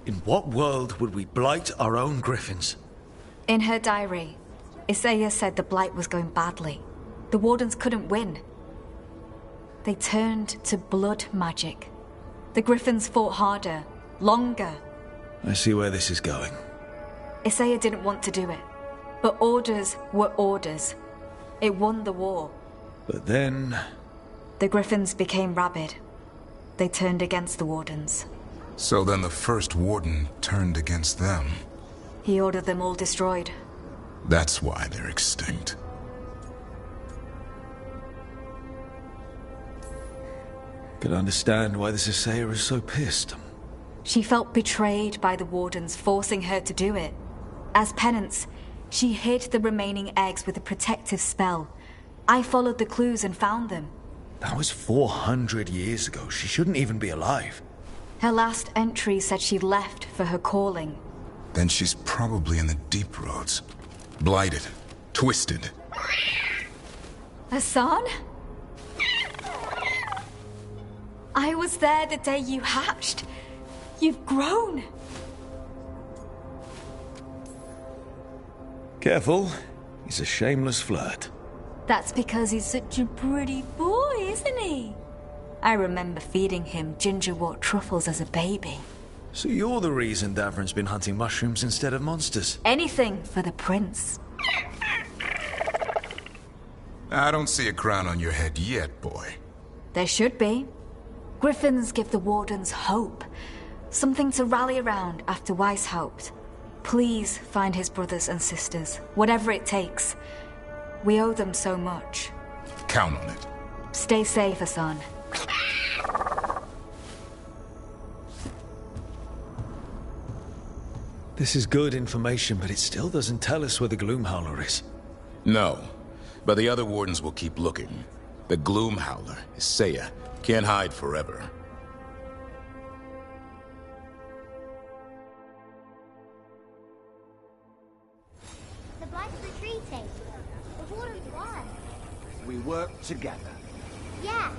In what world would we blight our own griffins? In her diary, Isaiah said the blight was going badly. The Wardens couldn't win. They turned to blood magic. The Griffins fought harder, longer. I see where this is going. Isaiah didn't want to do it, but orders were orders. It won the war. But then... The Griffins became rabid. They turned against the Wardens. So then the first Warden turned against them. He ordered them all destroyed. That's why they're extinct. Could understand why this Isaiah is so pissed. She felt betrayed by the Wardens, forcing her to do it. As penance, she hid the remaining eggs with a protective spell. I followed the clues and found them. That was 400 years ago. She shouldn't even be alive. Her last entry said she left for her calling. Then she's probably in the deep roads. Blighted. Twisted. Hassan? I was there the day you hatched. You've grown. Careful. He's a shameless flirt. That's because he's such a pretty boy, isn't he? I remember feeding him gingerwort truffles as a baby. So you're the reason Davron's been hunting mushrooms instead of monsters? Anything for the prince. I don't see a crown on your head yet, boy. There should be. Griffins give the Wardens hope. Something to rally around after Weishaupt. Please find his brothers and sisters, whatever it takes. We owe them so much. Count on it. Stay safe, Hassan. This is good information, but it still doesn't tell us where the Gloomhowler is. No, but the other Wardens will keep looking. The Gloomhowler, Isaiah, can't hide forever. The Blight's retreating. The Wardens won. We work together. Yeah.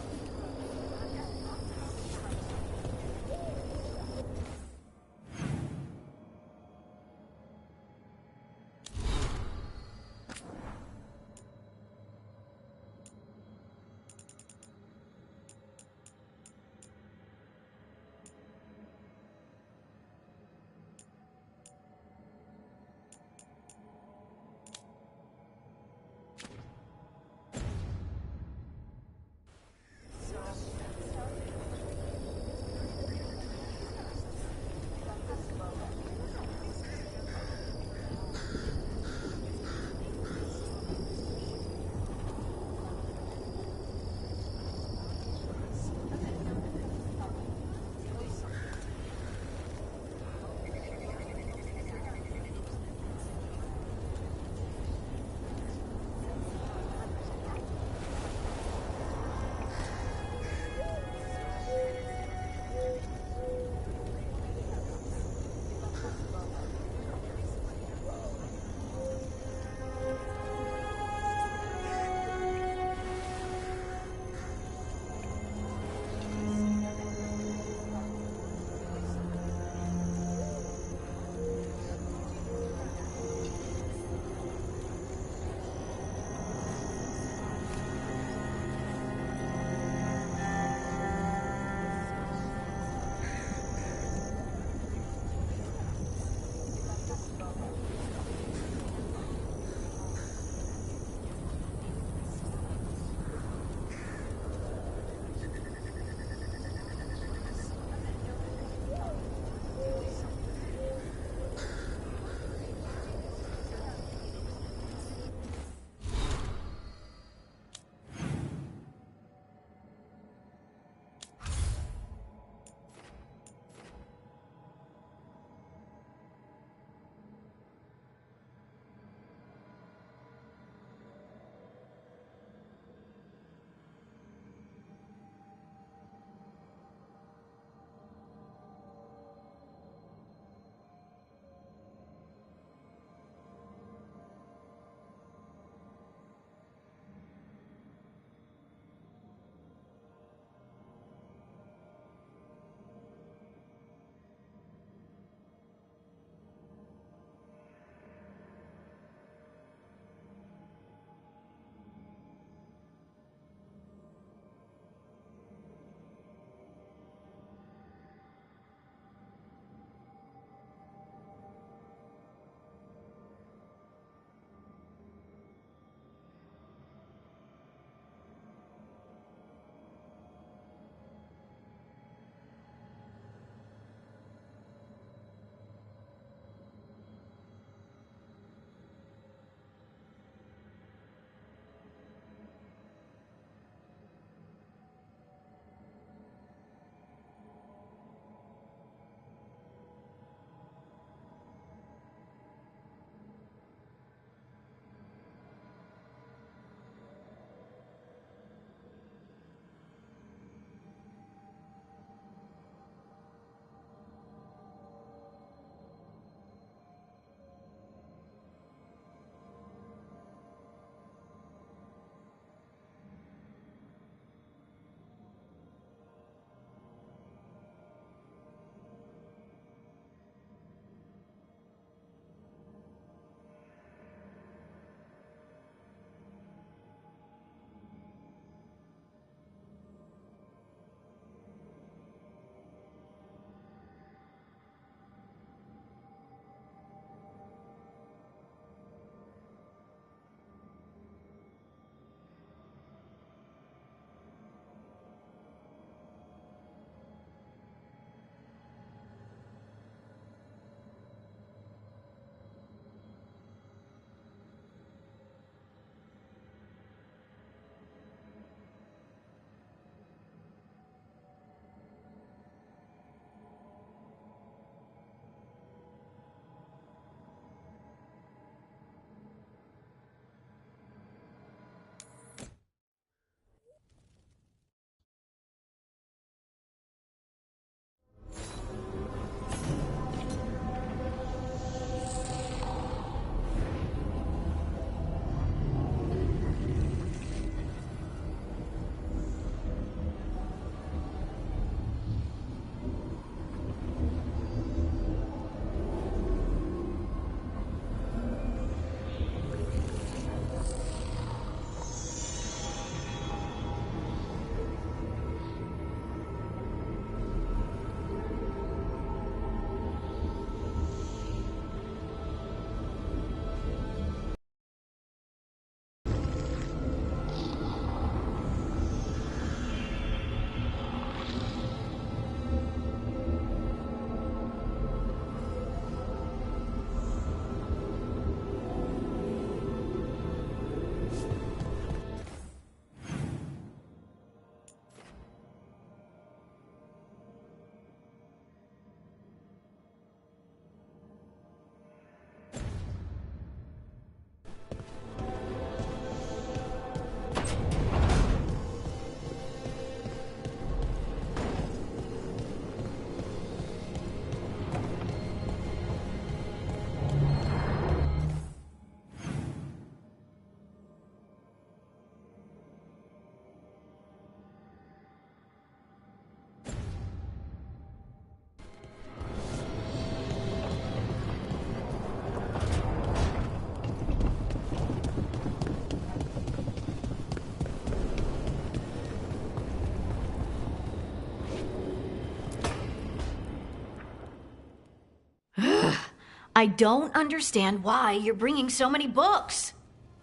I don't understand why you're bringing so many books.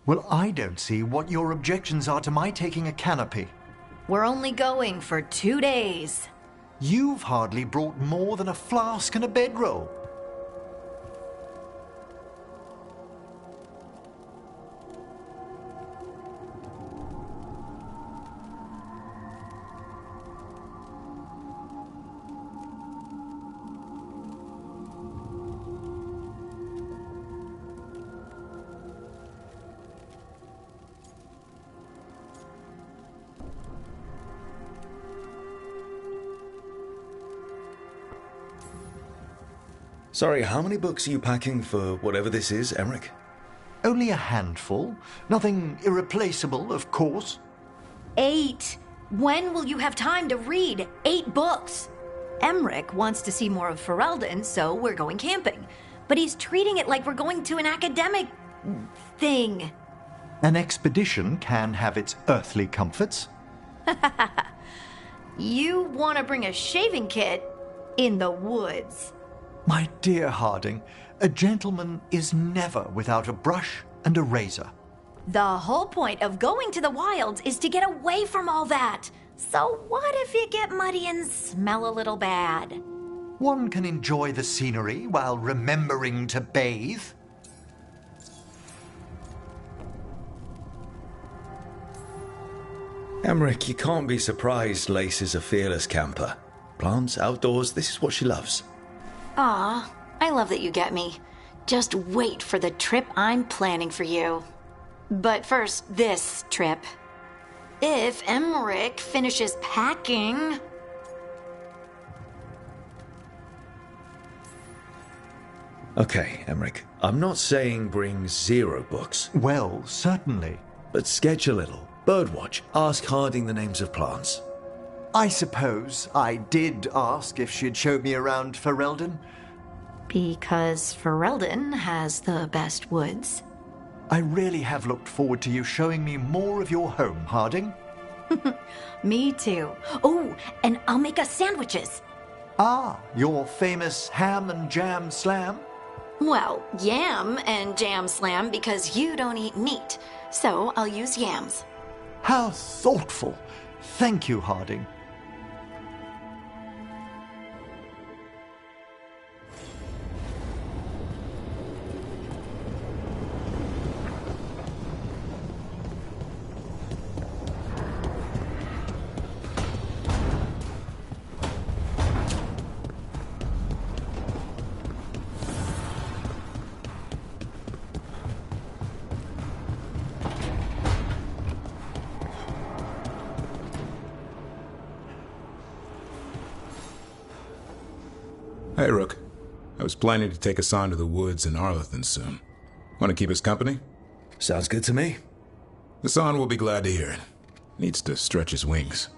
Well, I don't see what your objections are to my taking a canopy. We're only going for 2 days. You've hardly brought more than a flask and a bedroll. Sorry, how many books are you packing for whatever this is, Emmerich? Only a handful. Nothing irreplaceable, of course. 8. When will you have time to read 8 books? Emmerich wants to see more of Ferelden, so we're going camping. But he's treating it like we're going to an academic thing. An expedition can have its earthly comforts. You want to bring a shaving kit in the woods. My dear Harding, a gentleman is never without a brush and a razor. The whole point of going to the wilds is to get away from all that. So what if you get muddy and smell a little bad? One can enjoy the scenery while remembering to bathe. Emmerich, you can't be surprised Lace is a fearless camper. Plants, outdoors, this is what she loves. Aw, I love that you get me. Just wait for the trip I'm planning for you. But first, this trip. If Emmerich finishes packing... Okay, Emmerich, I'm not saying bring 0 books. Well, certainly. But sketch a little. Birdwatch. Ask Harding the names of plants. I suppose I did ask if she'd show me around Ferelden. Because Ferelden has the best woods. I really have looked forward to you showing me more of your home, Harding. Me too. Oh, and I'll make us sandwiches. Ah, your famous ham and jam slam? Well, yam and jam slam because you don't eat meat. So I'll use yams. How thoughtful. Thank you, Harding. Hey, Rook. I was planning to take us on to the woods in Arlethan soon. Want to keep us company? Sounds good to me. Hassan will be glad to hear it. Needs to stretch his wings.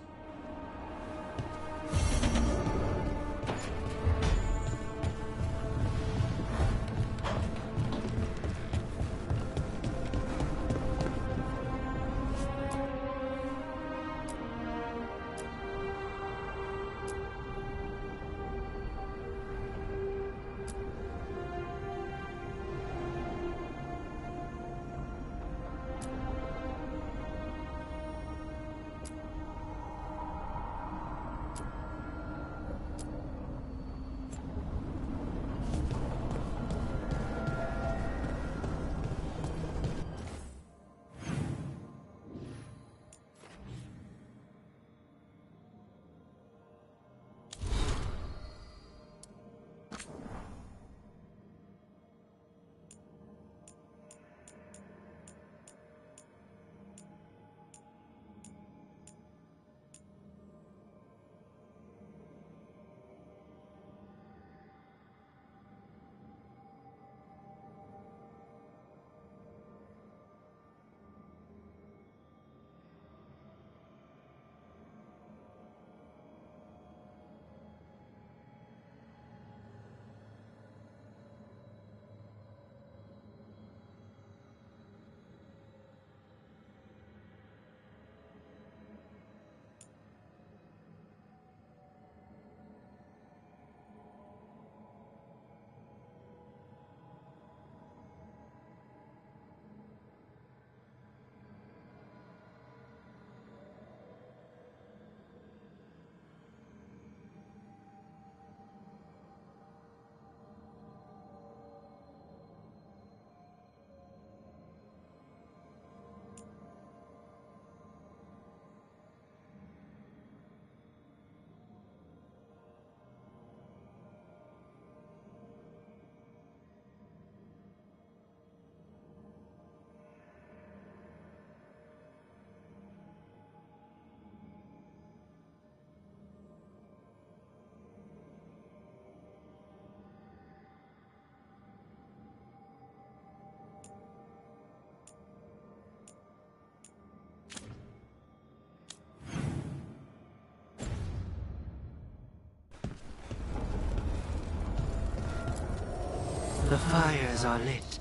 The fires are lit.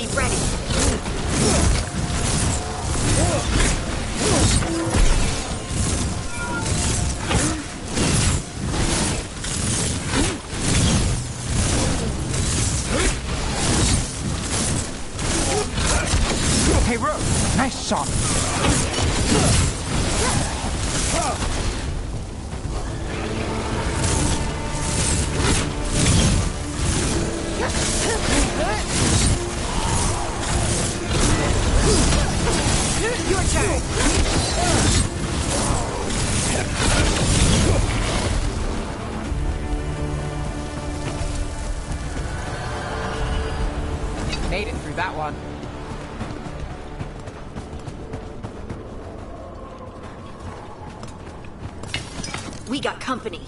be ready. Hey, Rook, nice shot. Your turn. Made it through that one. We got company.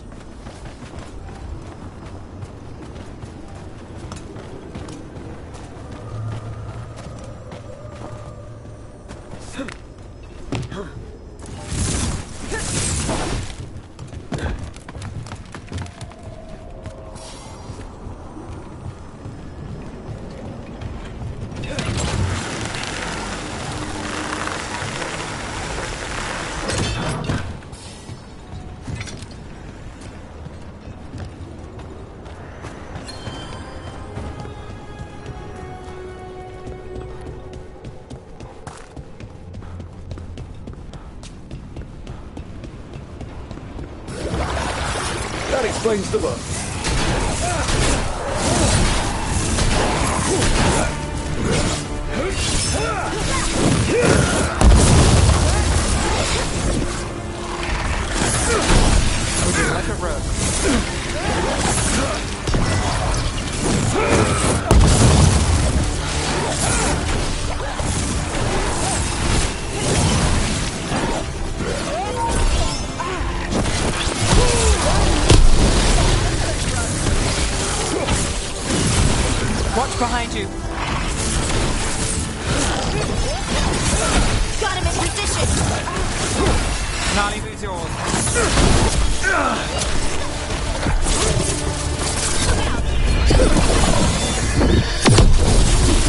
That explains the book. Moving like a rook. Watch behind you. Got him in position. Nali, who's yours?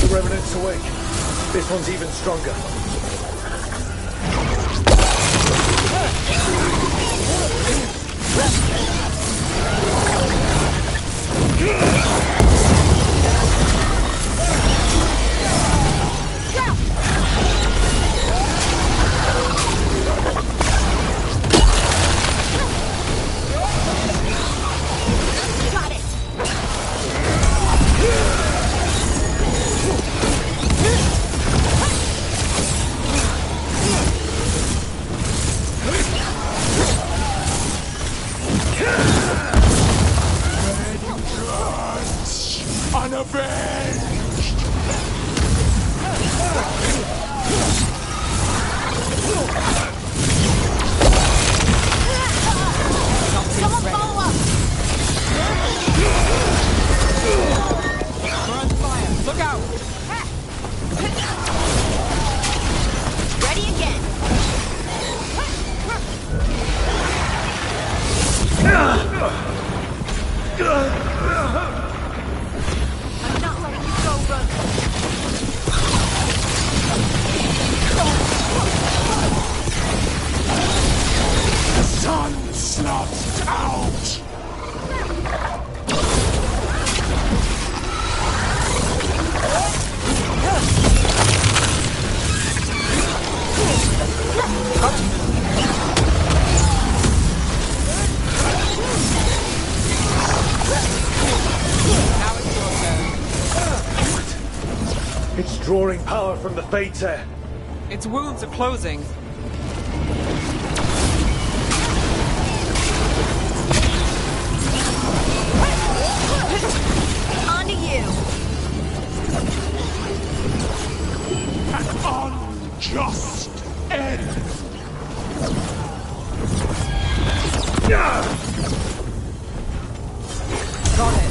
The Revenant's awake. This one's even stronger. It's drawing power from the Fates here. Its wounds are closing. On to you. An unjust end. Got it.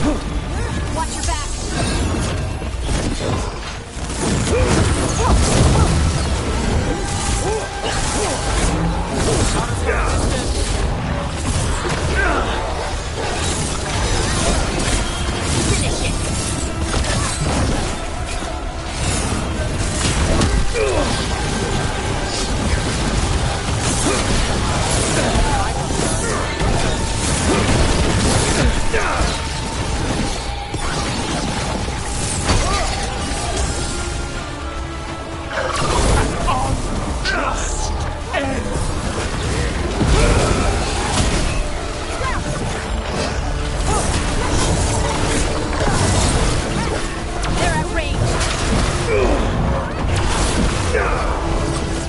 Watch your back. Finish it.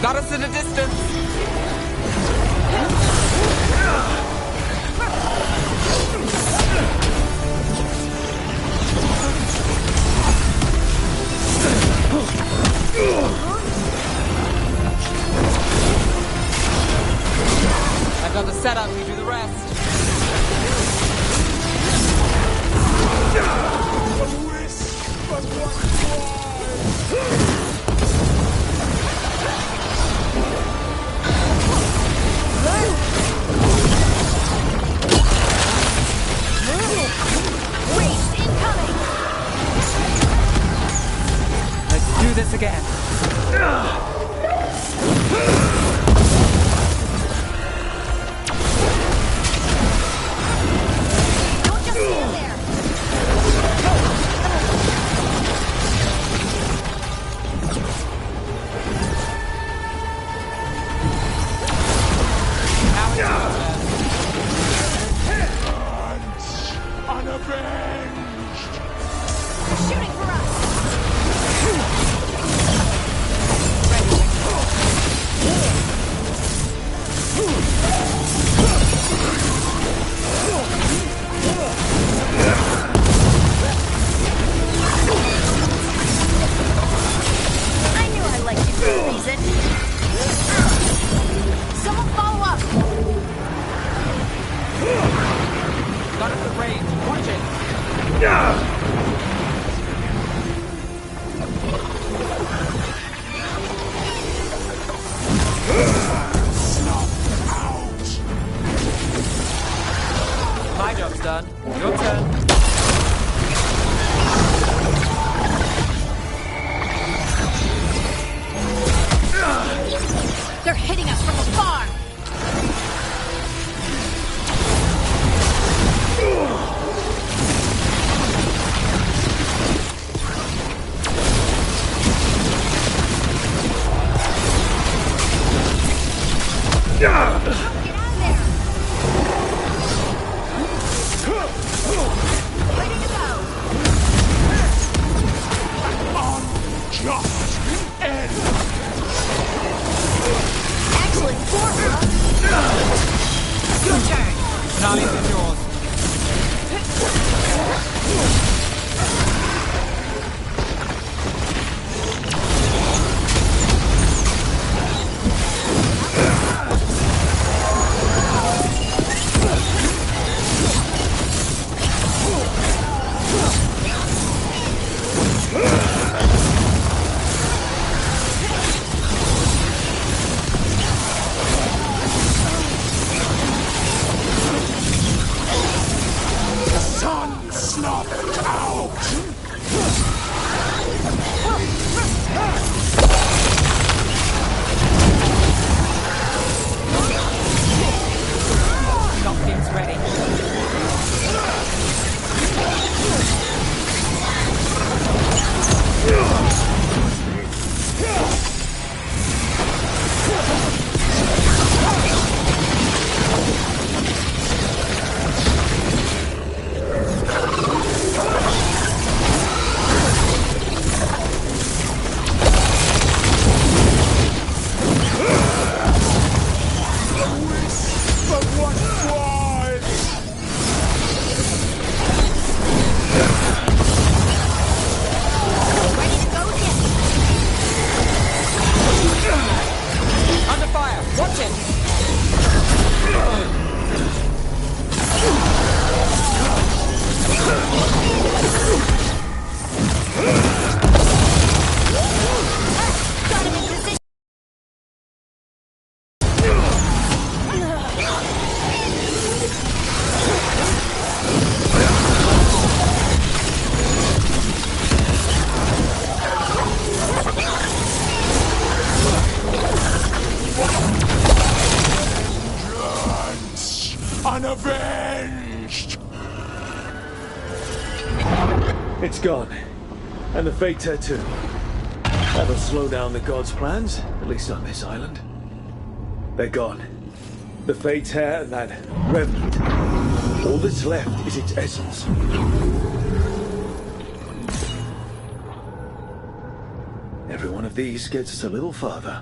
Got us at a distance. I've got the setup, you do the rest. Let's do this again. Don't just stand there. Unavenged! They're shooting for us. I knew I liked you for a reason. Someone follow up. Got us at range. Watch it. My job's done. Your turn. They're hitting us from afar. Get out of there. avenged! It's gone. And the Fate Tattoo. That'll slow down the gods' plans, at least on this island. They're gone. The Fate's hair and that remnant. All that's left is its essence. Every one of these gets us a little farther.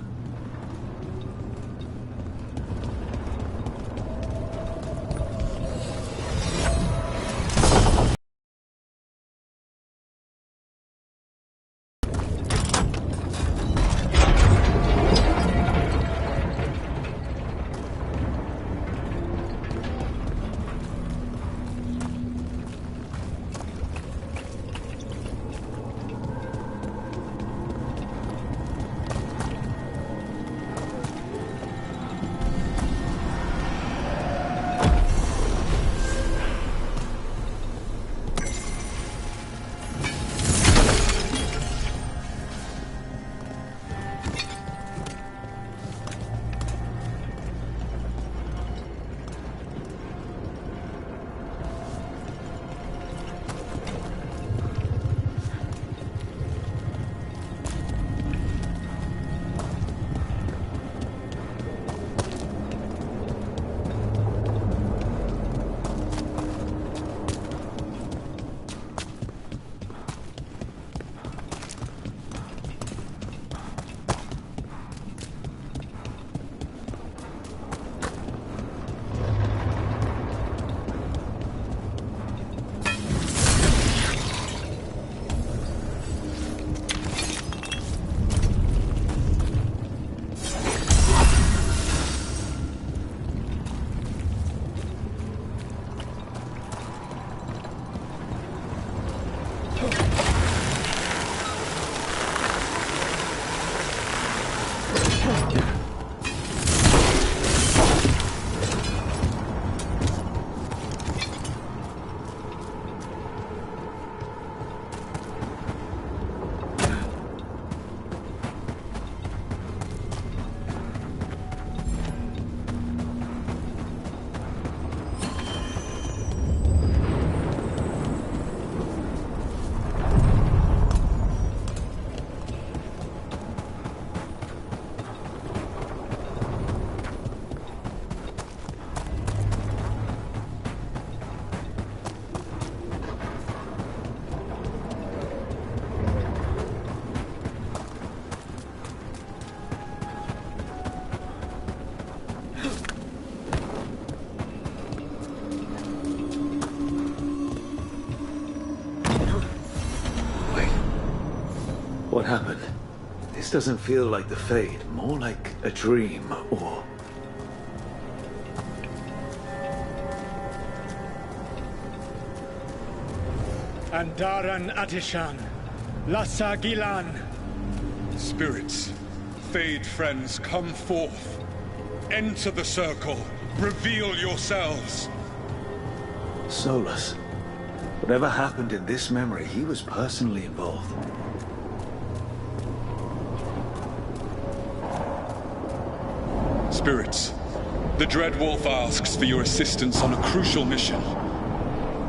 What happened? This doesn't feel like the Fade, more like a dream, or... Andaran Atishan, Lassa Gilan. Spirits, Fade friends, come forth. Enter the circle. Reveal yourselves. Solus. Whatever happened in this memory, he was personally involved. Spirits, the Dread Wolf asks for your assistance on a crucial mission.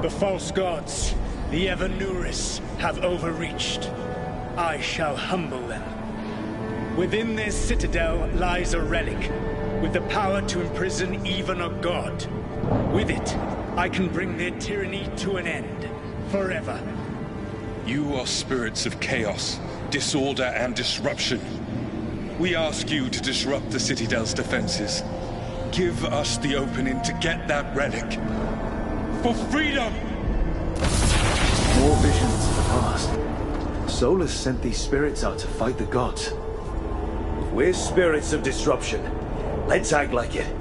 The false gods, the Evanuris, have overreached. I shall humble them. Within their citadel lies a relic, with the power to imprison even a god. With it, I can bring their tyranny to an end, forever. You are spirits of chaos, disorder, and disruption. We ask you to disrupt the Citadel's defenses. Give us the opening to get that relic. For freedom! More visions of the past. Solus sent these spirits out to fight the gods. If we're spirits of disruption, let's act like it.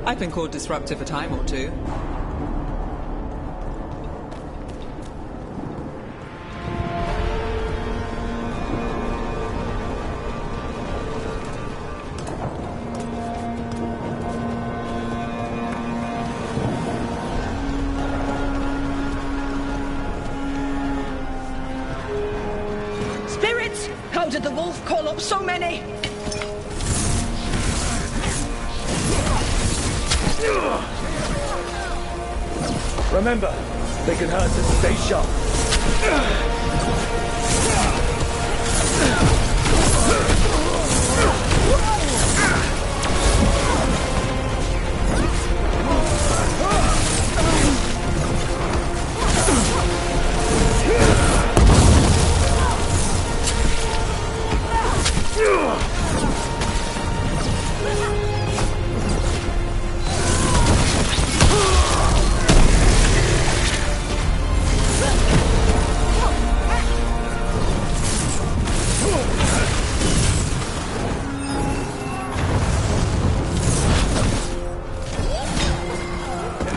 I've been called disruptive a time or two. How did the wolf call up so many? Remember, they can hurt us. Stay sharp.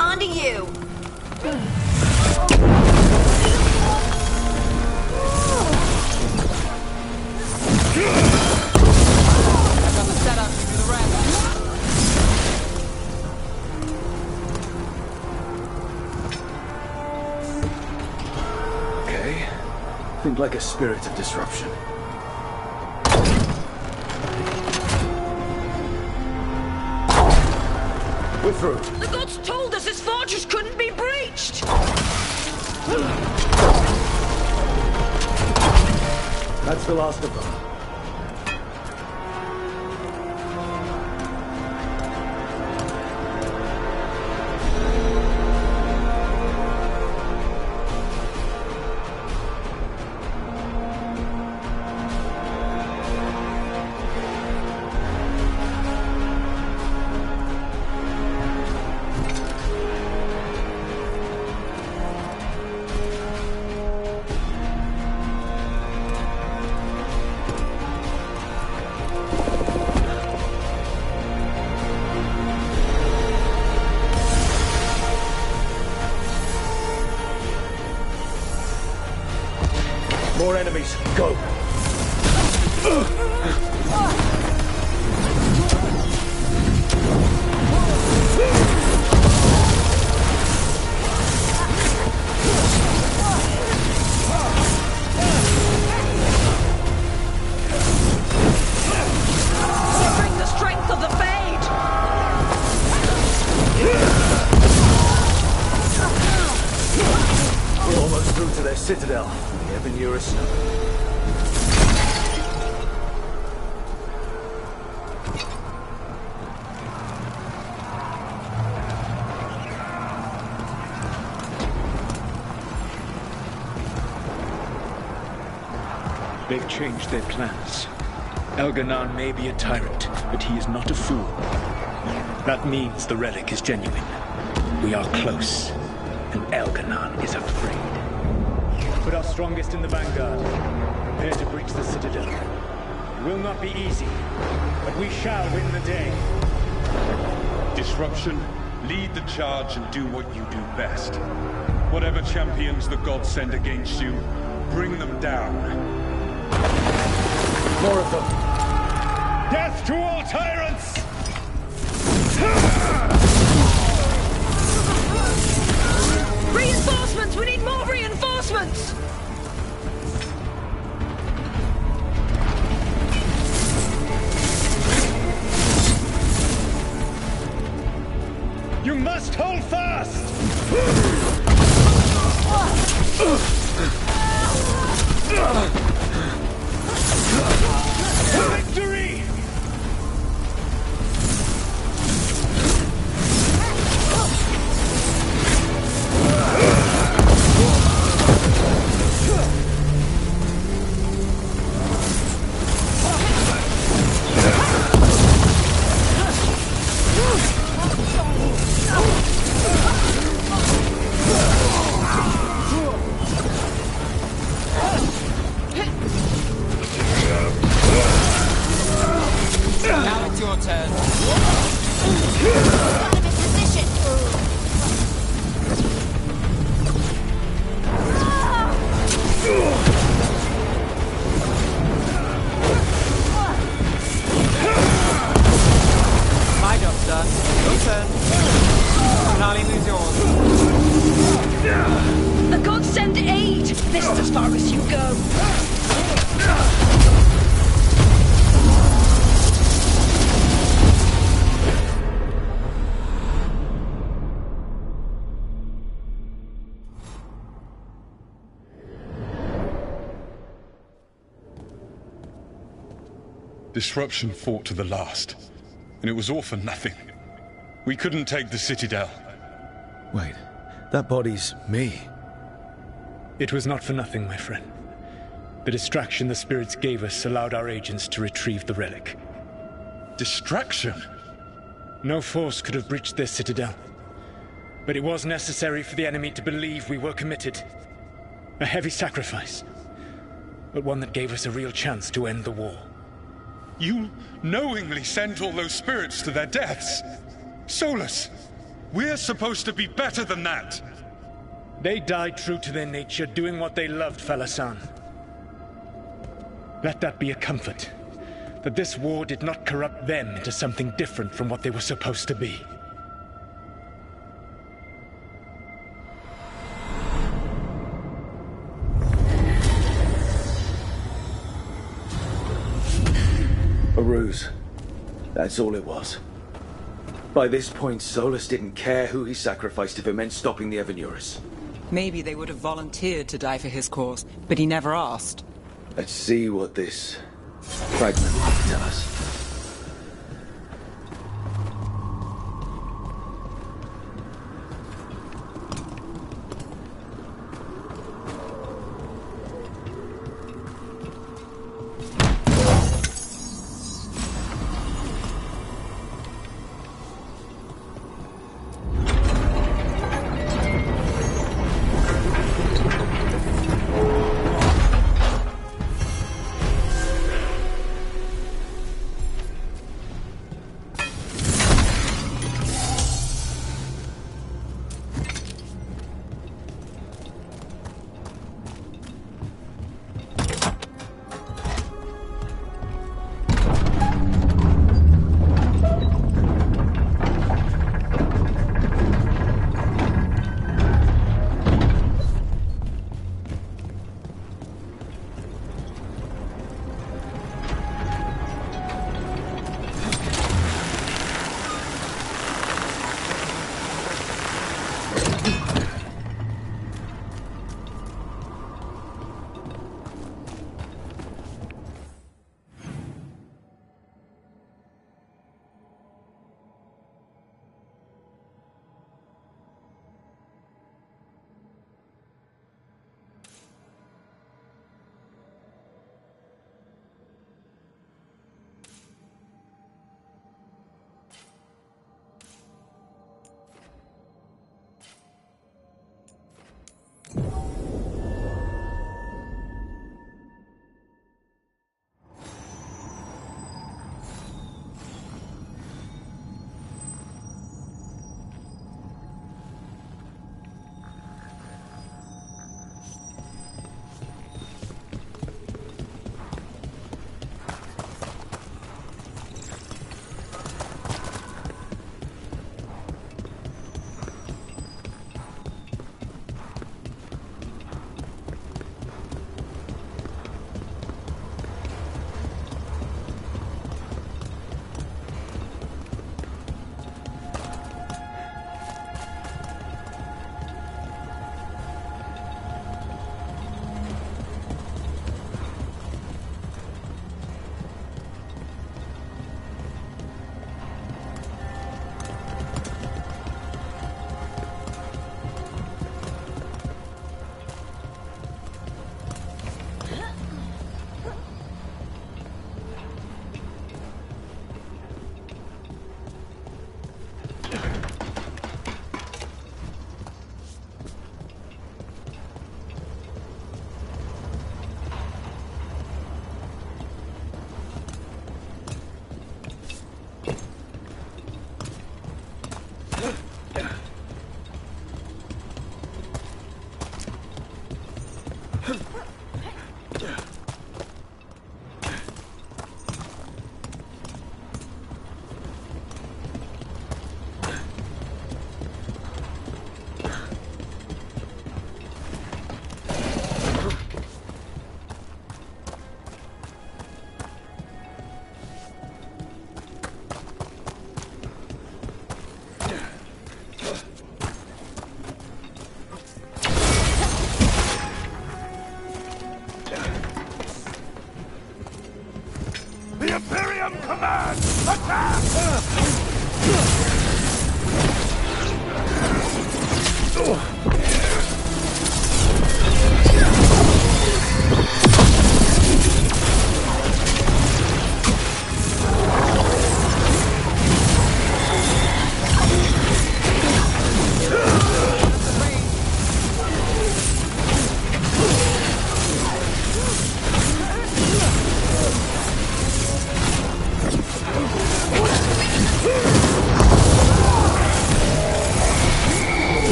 On to you. I've got the setup to do the rest. Okay. Think like a spirit of disruption. We're through. The gods told us this fortress couldn't be breached! That's the last of them. More enemies. Go. Bring the strength of the Fade! We're almost through to their citadel. The ever nearer snow. They've changed their plans. Elganon may be a tyrant, but he is not a fool. That means the relic is genuine. We are close, and Elganon is afraid. Put our strongest in the vanguard. Prepare to breach the citadel. It will not be easy, but we shall win the day. Disruption, lead the charge and do what you do best. Whatever champions the gods send against you, bring them down. More of them. Death to all tyrants! Reinforcements! We need more reinforcements! You must hold fast! Victory! Now it's your turn. My job's done. Your turn. Finale moves yours. The gods send aid! This is as far as you go. Disruption fought to the last, and it was all for nothing. We couldn't take the Citadel. Wait, that body's me. It was not for nothing, my friend. The distraction the spirits gave us allowed our agents to retrieve the relic. Distraction? No force could have breached this Citadel. But it was necessary for the enemy to believe we were committed. A heavy sacrifice, but one that gave us a real chance to end the war. You knowingly sent all those spirits to their deaths. Solus, we're supposed to be better than that. They died true to their nature, doing what they loved, Falasan. Let that be a comfort, that this war did not corrupt them into something different from what they were supposed to be. A ruse. That's all it was. By this point, Solus didn't care who he sacrificed if it meant stopping the Evanuris. Maybe they would have volunteered to die for his cause, but he never asked. Let's see what this fragment will tell us.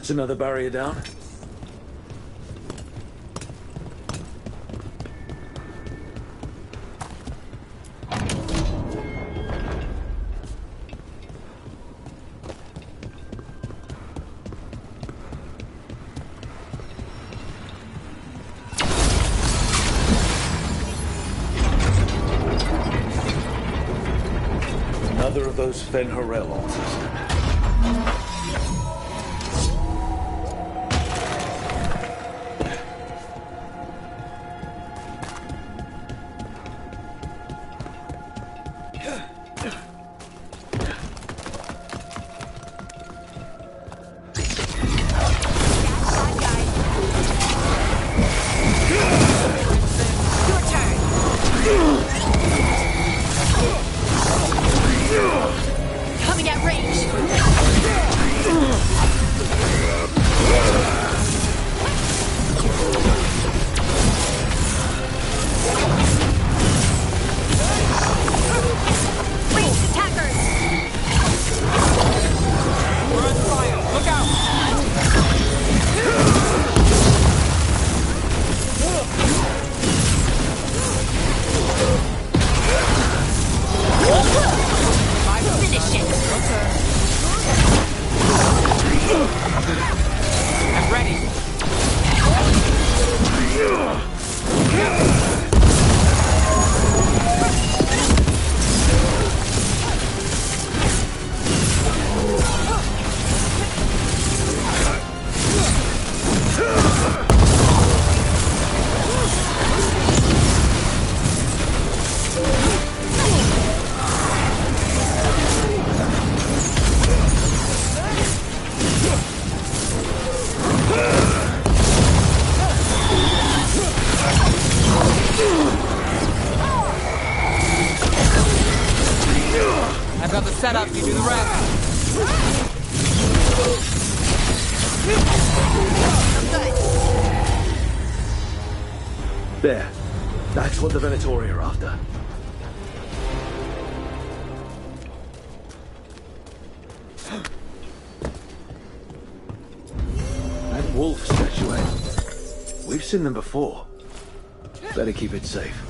That's another barrier down. Another of those Fen-Horel altars. Coming at range. Ranged attackers. We're on fire. Look out. Finish it. I'm ready. I've got the setup, you do the rest. There. That's what the Venatori are after. That wolf statuette. We've seen them before. Better keep it safe.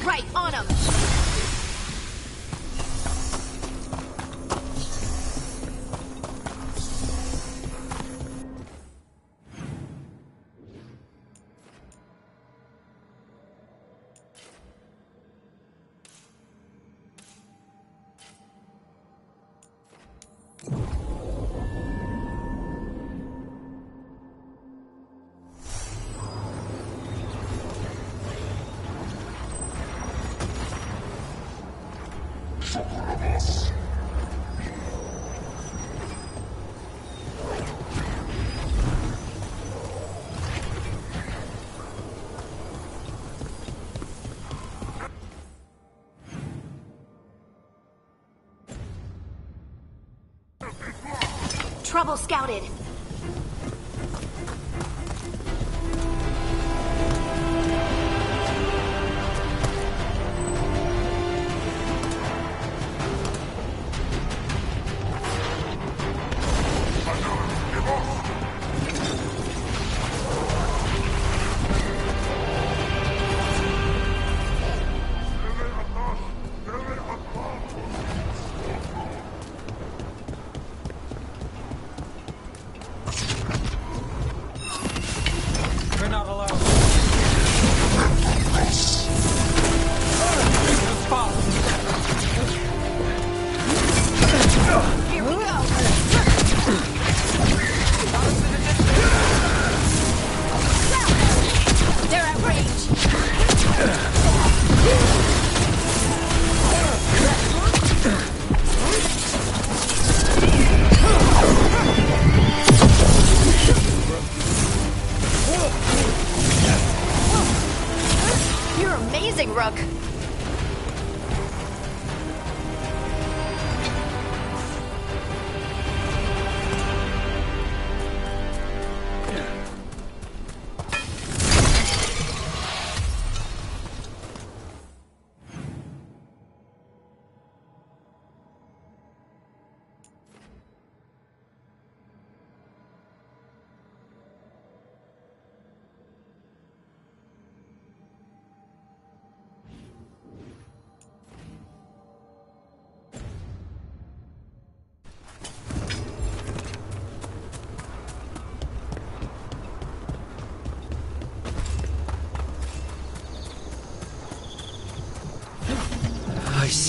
Right on him. Trouble scouted.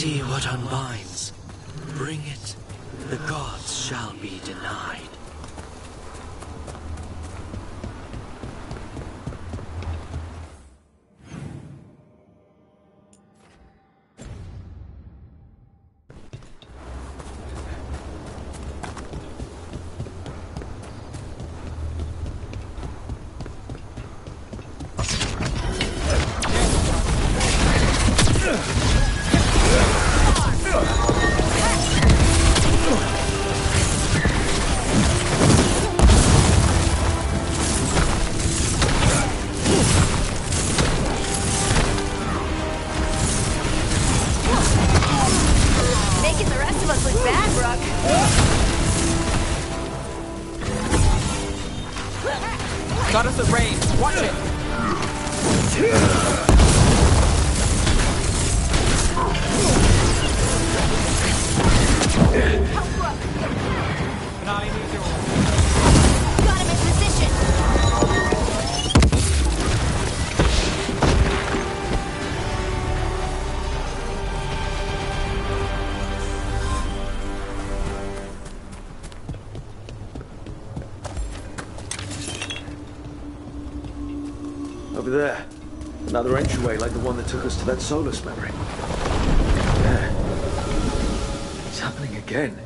See what unbinds. Bring it. The gods shall be denied. Making the rest of us look bad, Brooke. Got us at range. Watch it. Can I use your... Got him in position. Over there. Another entryway like the one that took us to that Solus memory. Yeah. It's happening again.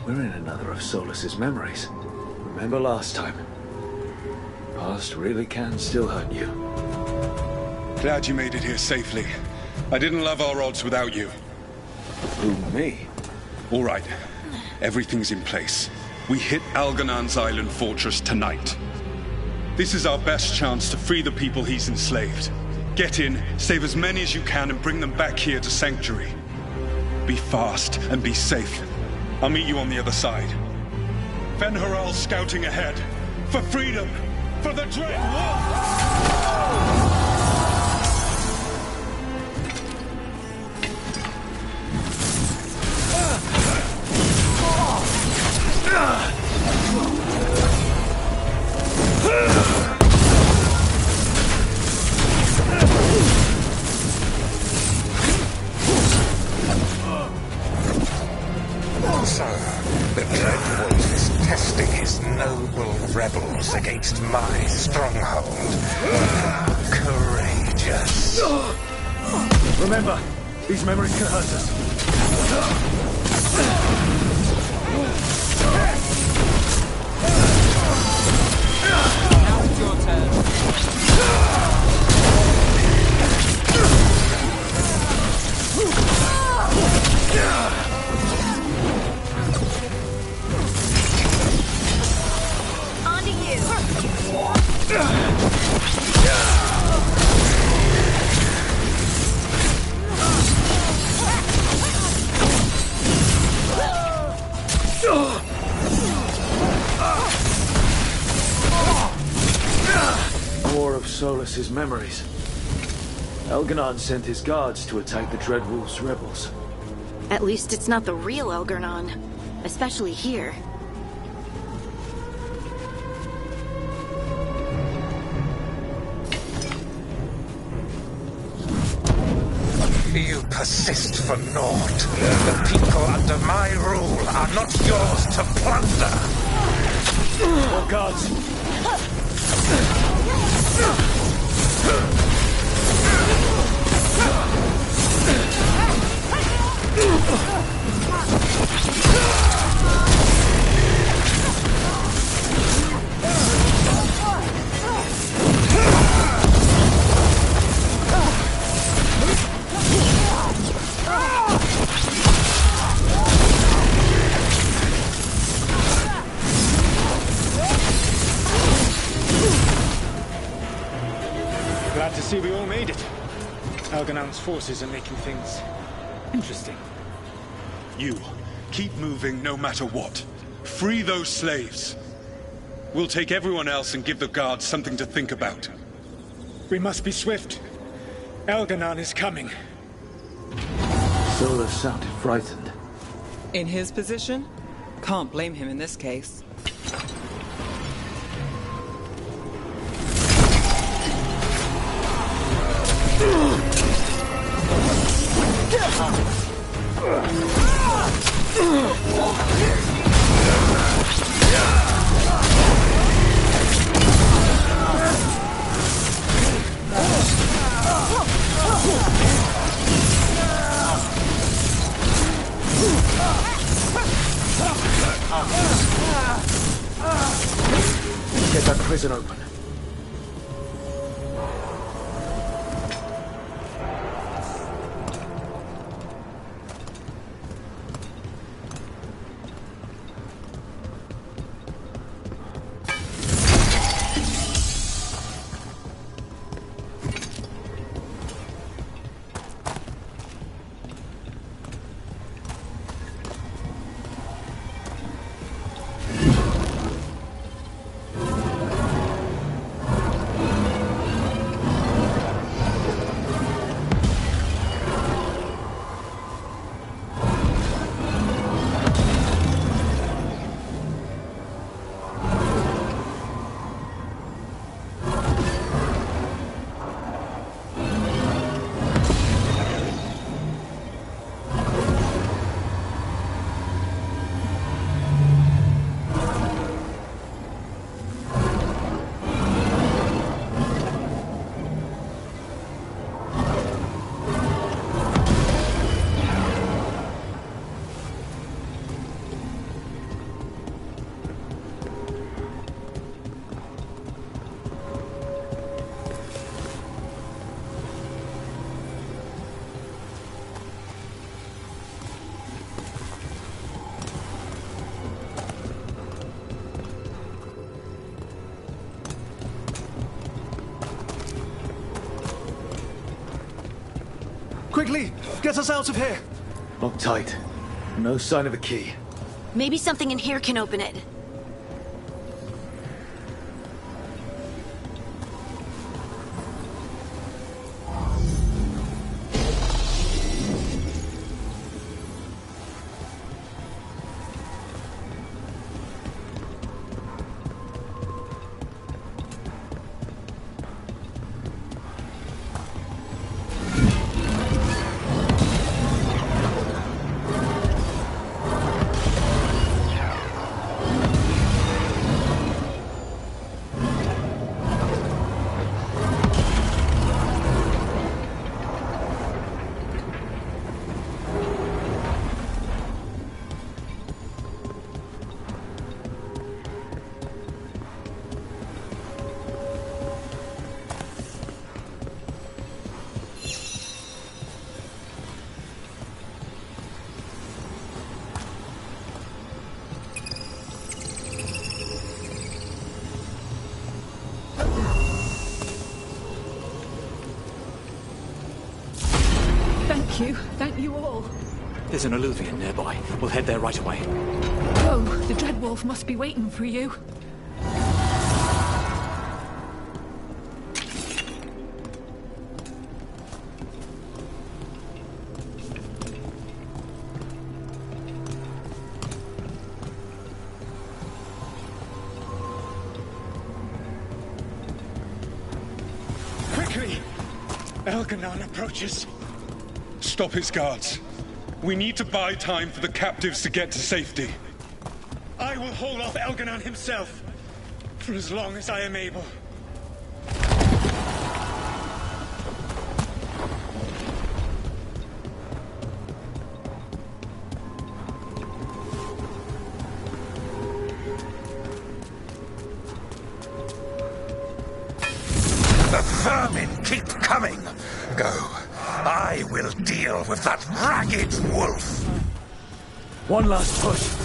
We're in another of Solus's memories. Remember last time? Past really can still hurt you. Glad you made it here safely. I didn't love our odds without you. Who, me? All right. Everything's in place. We hit Algernon's island fortress tonight. This is our best chance to free the people he's enslaved. Get in, save as many as you can, and bring them back here to Sanctuary. Be fast and be safe. I'll meet you on the other side. Fen-Haral's scouting ahead. For freedom! For the Dread Wolf! So, the Dread Wolf is testing his noble rebels against my stronghold. Courageous. Remember, these memories can hurt us. Now it's your turn. On to you. More of Solus's memories. Algernon sent his guards to attack the Dread Wolf's rebels. At least it's not the real Algernon, especially here. You persist for naught. The people under my rule are not yours to plunder. More guards. Glad to see we all made it. Algernon's forces are making things interesting. You, keep moving no matter what. Free those slaves. We'll take everyone else and give the guards something to think about. We must be swift. Algernon is coming. Solus sounded frightened. In his position? Can't blame him in this case. Get that prison open. Quickly! Get us out of here! Locked tight. No sign of a key. Maybe something in here can open it. Thank you all. There's an alluvion nearby. We'll head there right away. Oh, the Dreadwolf must be waiting for you. Quickly! Elganon approaches. Stop his guards. We need to buy time for the captives to get to safety. I will hold off Elganon himself for as long as I am able. The vermin keep coming. Go. I will deal with that ragged wolf. One last push.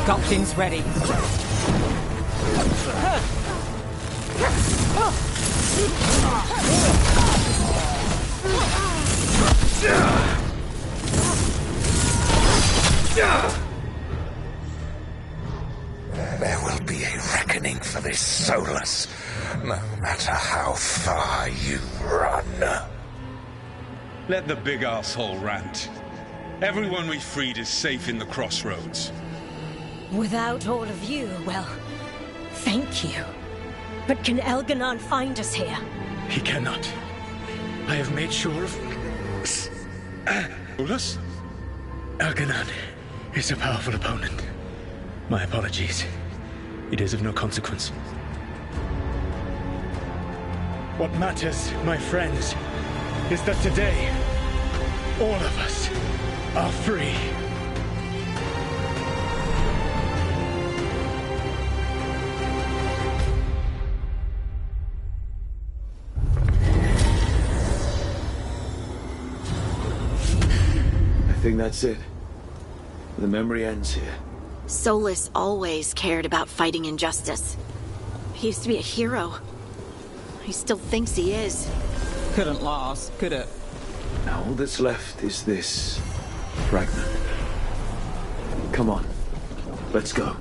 Got things ready. There will be a reckoning for this Solus, no matter how far you run. Let the big asshole rant. Everyone we freed is safe in the crossroads. Without all of you, well, thank you. But can Elganon find us here? He cannot. I have made sure of... Solus? Elganon is a powerful opponent. My apologies. It is of no consequence. What matters, my friends, is that today, all of us are free. I think that's it. The memory ends here. Solus always cared about fighting injustice. He used to be a hero. He still thinks he is. Couldn't last, could it? Now all that's left is this fragment. Come on, let's go.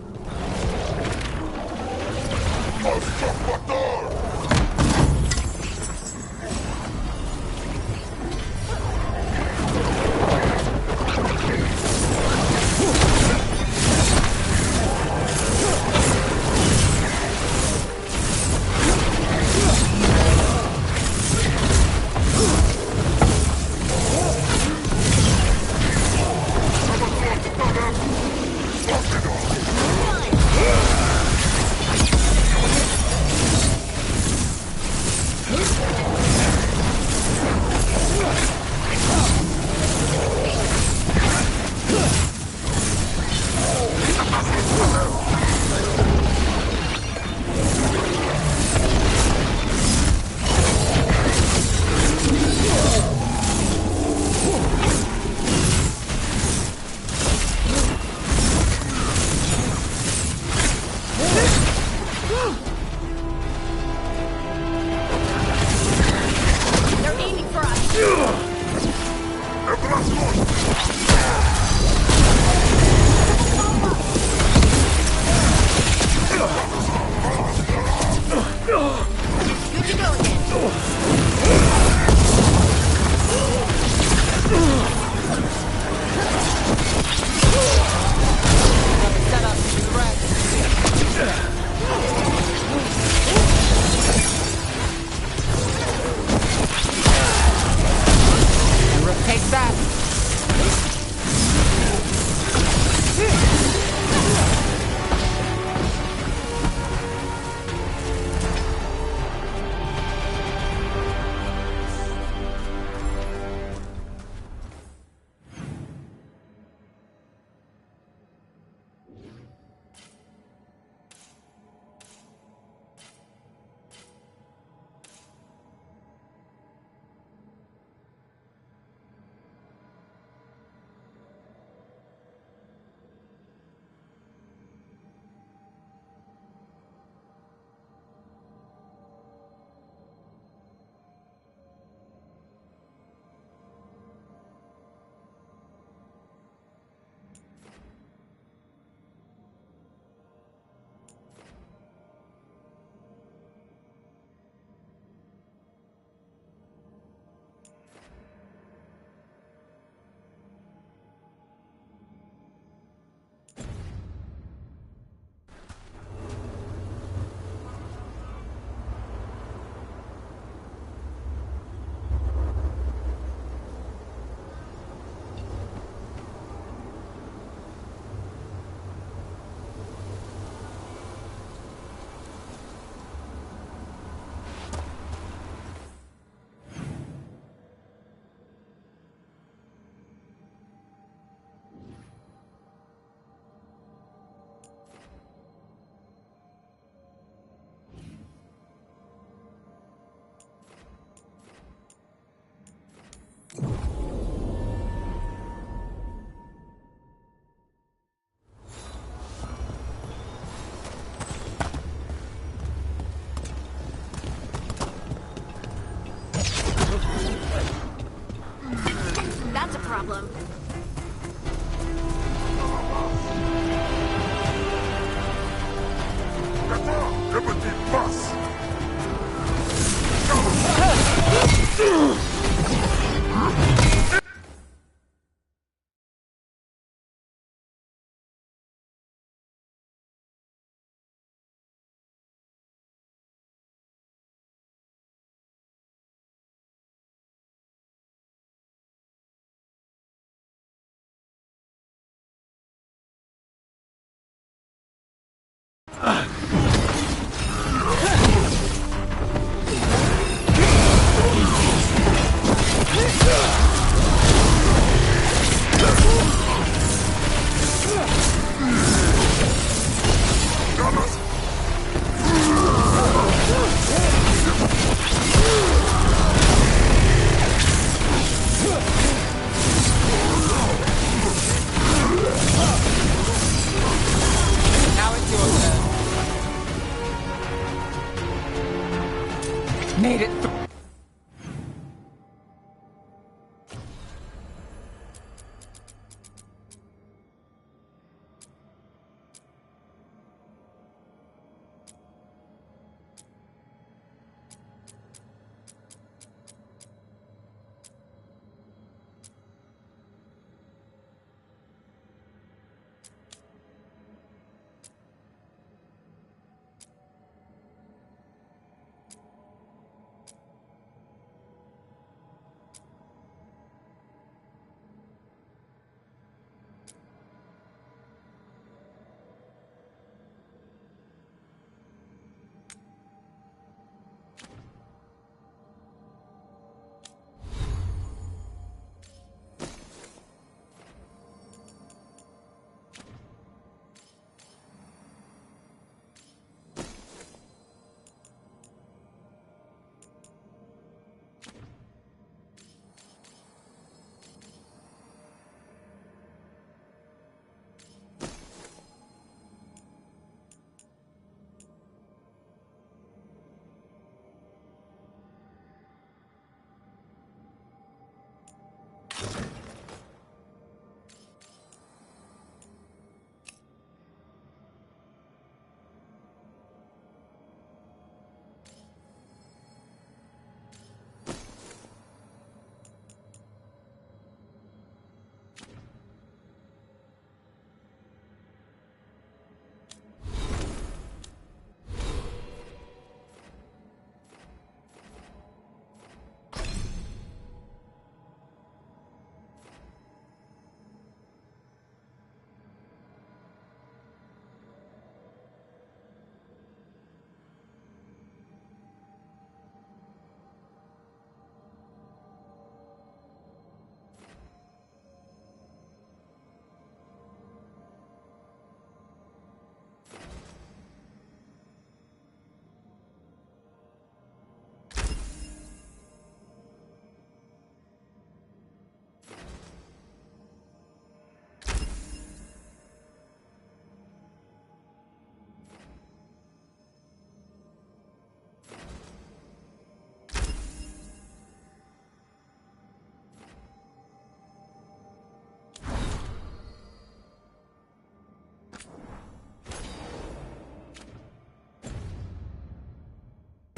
Made it.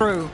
True.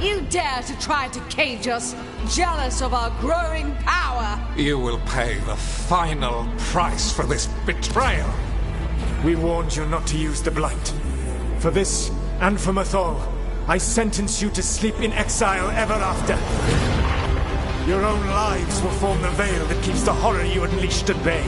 You dare to try to cage us, jealous of our growing power! You will pay the final price for this betrayal. We warned you not to use the Blight. For this, and for Mathol, I sentence you to sleep in exile ever after. Your own lives will form the veil that keeps the horror you unleashed at bay.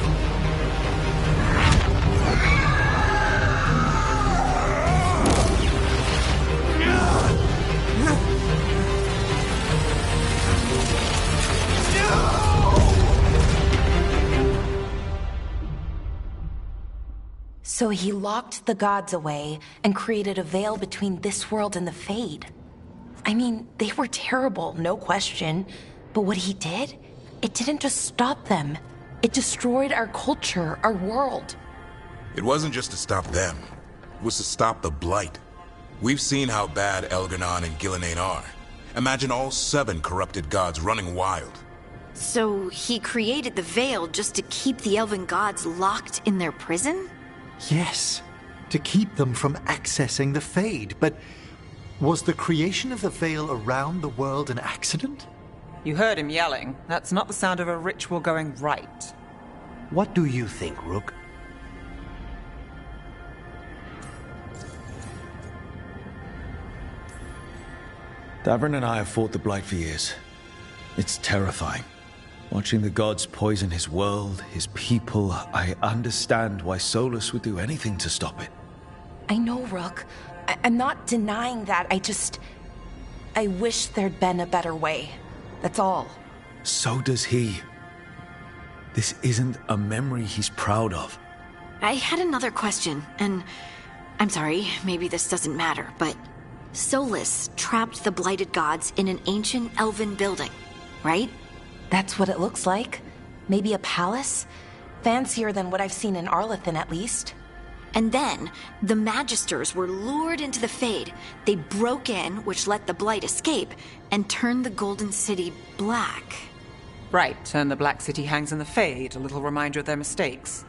So he locked the gods away and created a veil between this world and the Fade. I mean, they were terrible, no question. But what he did, it didn't just stop them. It destroyed our culture, our world. It wasn't just to stop them. It was to stop the Blight. We've seen how bad Elganon and Gillenane are. Imagine all 7 corrupted gods running wild. So he created the veil just to keep the elven gods locked in their prison? Yes, to keep them from accessing the Fade. But was the creation of the veil around the world an accident? You heard him yelling. That's not the sound of a ritual going right. What do you think, Rook? Davrin and I have fought the Blight for years. It's terrifying. Watching the gods poison his world, his people, I understand why Solus would do anything to stop it. I know, Rook. I'm not denying that. I wish there'd been a better way. That's all. So does he. This isn't a memory he's proud of. I had another question, and I'm sorry, maybe this doesn't matter, but Solus trapped the blighted gods in an ancient elven building, right? That's what it looks like. Maybe a palace? Fancier than what I've seen in Arlethan, at least. And then, the Magisters were lured into the Fade. They broke in, which let the Blight escape, and turned the Golden City black. Right, and the Black City hangs in the Fade, a little reminder of their mistakes.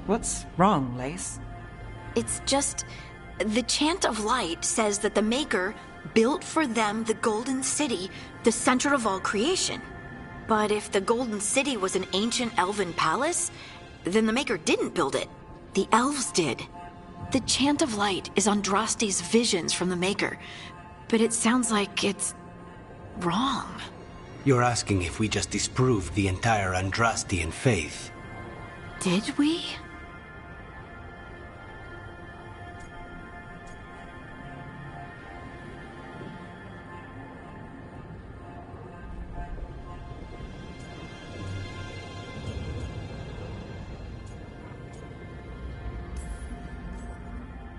What's wrong, Lace? It's just... the Chant of Light says that the Maker built for them the Golden City, the center of all creation. But if the Golden City was an ancient elven palace, then the Maker didn't build it. The elves did. The Chant of Light is Andraste's visions from the Maker, but it sounds like it's wrong. You're asking if we just disproved the entire Andrastian faith. Did we?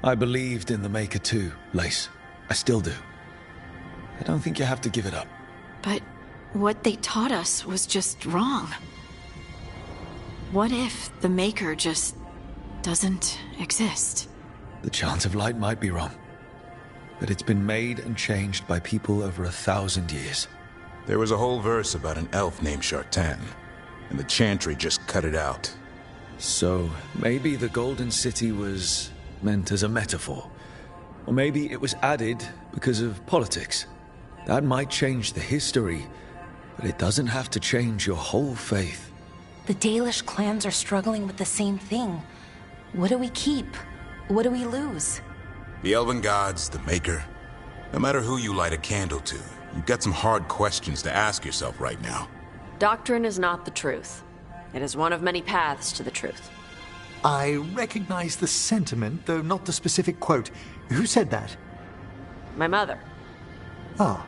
I believed in the Maker too, Lace. I still do. I don't think you have to give it up. But what they taught us was just wrong. What if the Maker just doesn't exist? The Chant of Light might be wrong, but it's been made and changed by people over 1,000 years. There was a whole verse about an elf named Shartan, and the Chantry just cut it out. So maybe the Golden City was meant as a metaphor. Or maybe it was added because of politics. That might change the history, but it doesn't have to change your whole faith. The Dalish clans are struggling with the same thing. What do we keep? What do we lose? The Elven Gods, the Maker. No matter who you light a candle to, you've got some hard questions to ask yourself right now. Doctrine is not the truth. It is one of many paths to the truth. I recognize the sentiment, though not the specific quote. Who said that? My mother. Ah.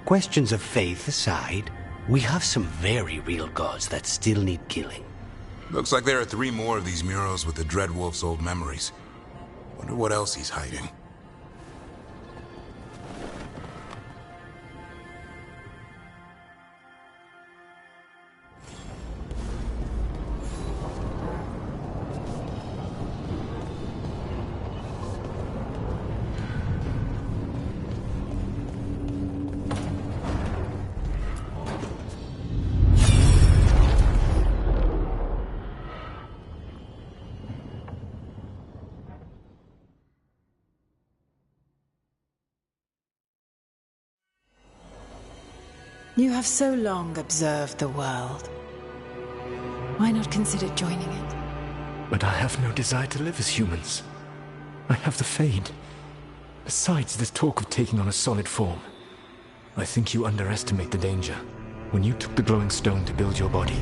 Questions of faith aside, we have some very real gods that still need killing. Looks like there are 3 more of these murals with the Dreadwolf's old memories. Wonder what else he's hiding. You have so long observed the world. Why not consider joining it? But I have no desire to live as humans. I have the Fade. Besides, there's talk of taking on a solid form. I think you underestimate the danger. When you took the glowing stone to build your body,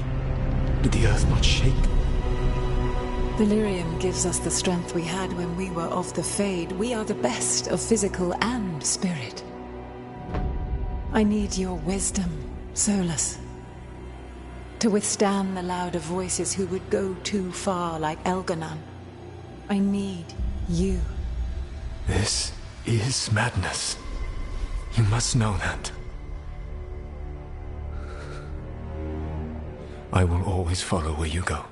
did the earth not shake? The lyrium gives us the strength we had when we were of the Fade. We are the best of physical and spirit. I need your wisdom, Solus. To withstand the louder voices who would go too far like Elganon. I need you. This is madness. You must know that. I will always follow where you go.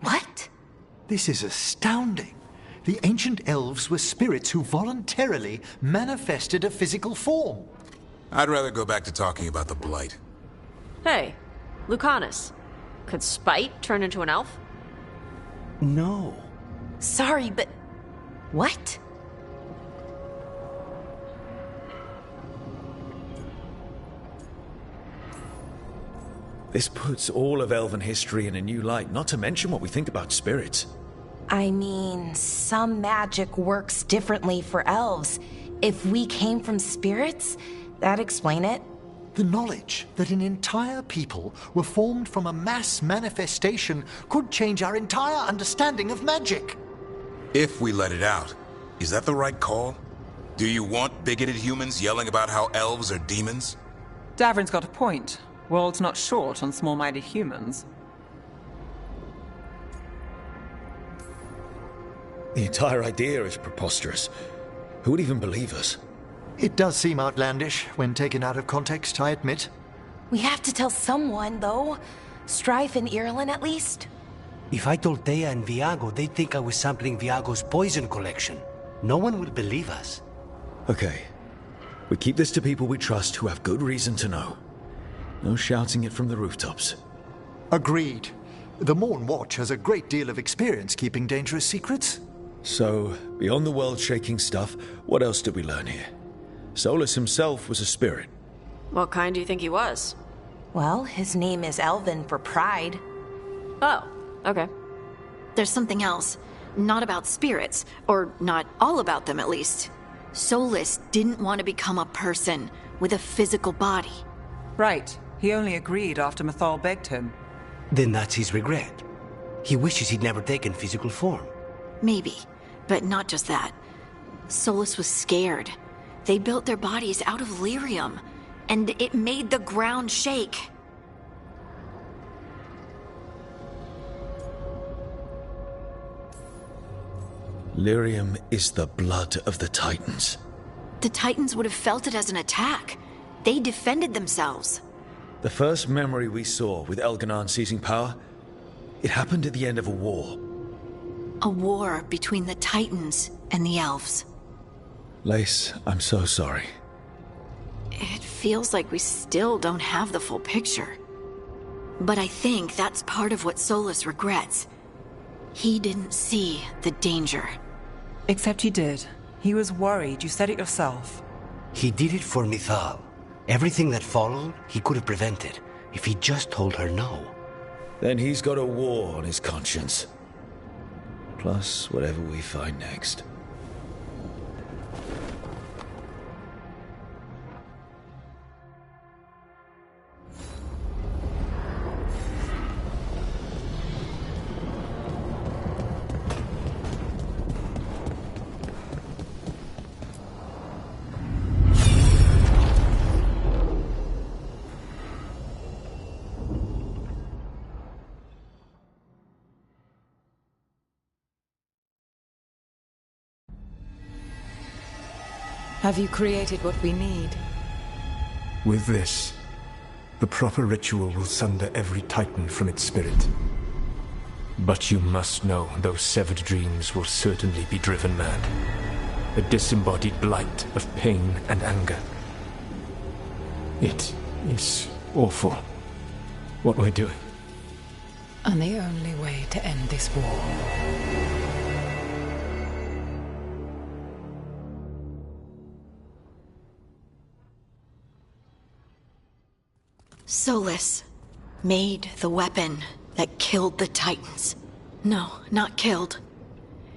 What? This is astounding. The ancient elves were spirits who voluntarily manifested a physical form. I'd rather go back to talking about the Blight. Hey, Lucanus. Could Spite turn into an elf? No. Sorry, but... what? This puts all of elven history in a new light, not to mention what we think about spirits. I mean, some magic works differently for elves. If we came from spirits, that'd explain it. The knowledge that an entire people were formed from a mass manifestation could change our entire understanding of magic. If we let it out, is that the right call? Do you want bigoted humans yelling about how elves are demons? Davrin's got a point. World's not short on small-minded humans. The entire idea is preposterous. Who would even believe us? It does seem outlandish when taken out of context, I admit. We have to tell someone, though. Strife and Ireland, at least. If I told Thea and Viago, they'd think I was sampling Viago's poison collection. No one will believe us. Okay. We keep this to people we trust who have good reason to know. No shouting it from the rooftops. Agreed. The Morn Watch has a great deal of experience keeping dangerous secrets. So, beyond the world-shaking stuff, what else did we learn here? Solus himself was a spirit. What kind do you think he was? Well, his name is Elven for pride. Oh, okay. There's something else. Not about spirits, or not all about them at least. Solus didn't want to become a person with a physical body. Right. He only agreed after Mathal begged him. Then that's his regret. He wishes he'd never taken physical form. Maybe, but not just that. Solus was scared. They built their bodies out of lyrium, and it made the ground shake. Lyrium is the blood of the Titans. The Titans would have felt it as an attack. They defended themselves. The first memory we saw with Elganon seizing power, it happened at the end of a war. A war between the Titans and the elves. Lace, I'm so sorry. It feels like we still don't have the full picture. But I think that's part of what Solus regrets. He didn't see the danger. Except he did. He was worried. You said it yourself. He did it for Mithal. Everything that followed, he could have prevented, if he just told her no. Then he's got a war on his conscience. Plus, whatever we find next. Have you created what we need? With this, the proper ritual will sunder every Titan from its spirit. But you must know those severed dreams will certainly be driven mad. A disembodied blight of pain and anger. It is awful what we're doing. And the only way to end this war. Solus made the weapon that killed the Titans. No, not killed.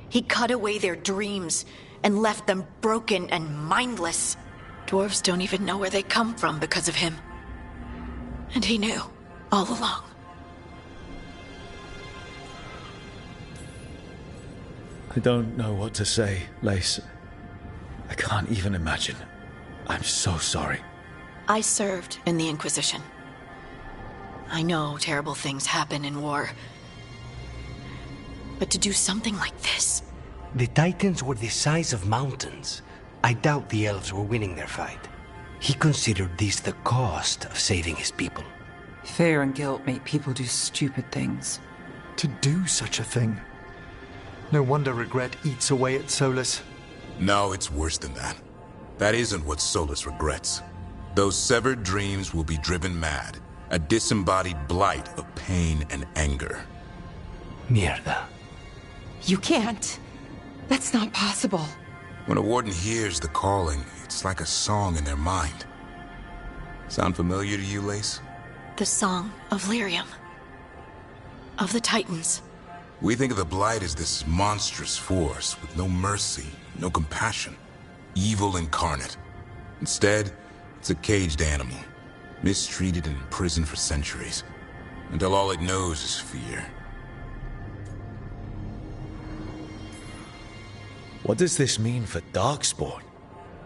He cut away their dreams and left them broken and mindless. Dwarves don't even know where they come from because of him. And he knew all along. I don't know what to say, Lace. I can't even imagine. I'm so sorry. I served in the Inquisition. I know terrible things happen in war. But to do something like this... The Titans were the size of mountains. I doubt the elves were winning their fight. He considered this the cost of saving his people. Fear and guilt make people do stupid things. To do such a thing. No wonder regret eats away at Solus. No, it's worse than that. That isn't what Solus regrets. Those severed dreams will be driven mad. A disembodied blight of pain and anger. Mierda. You can't. That's not possible. When a warden hears the calling, it's like a song in their mind. Sound familiar to you, Lace? The song of Lyrium. Of the Titans. We think of the Blight as this monstrous force with no mercy, no compassion. Evil incarnate. Instead, it's a caged animal. Mistreated and imprisoned for centuries. Until all it knows is fear. What does this mean for Darkspawn?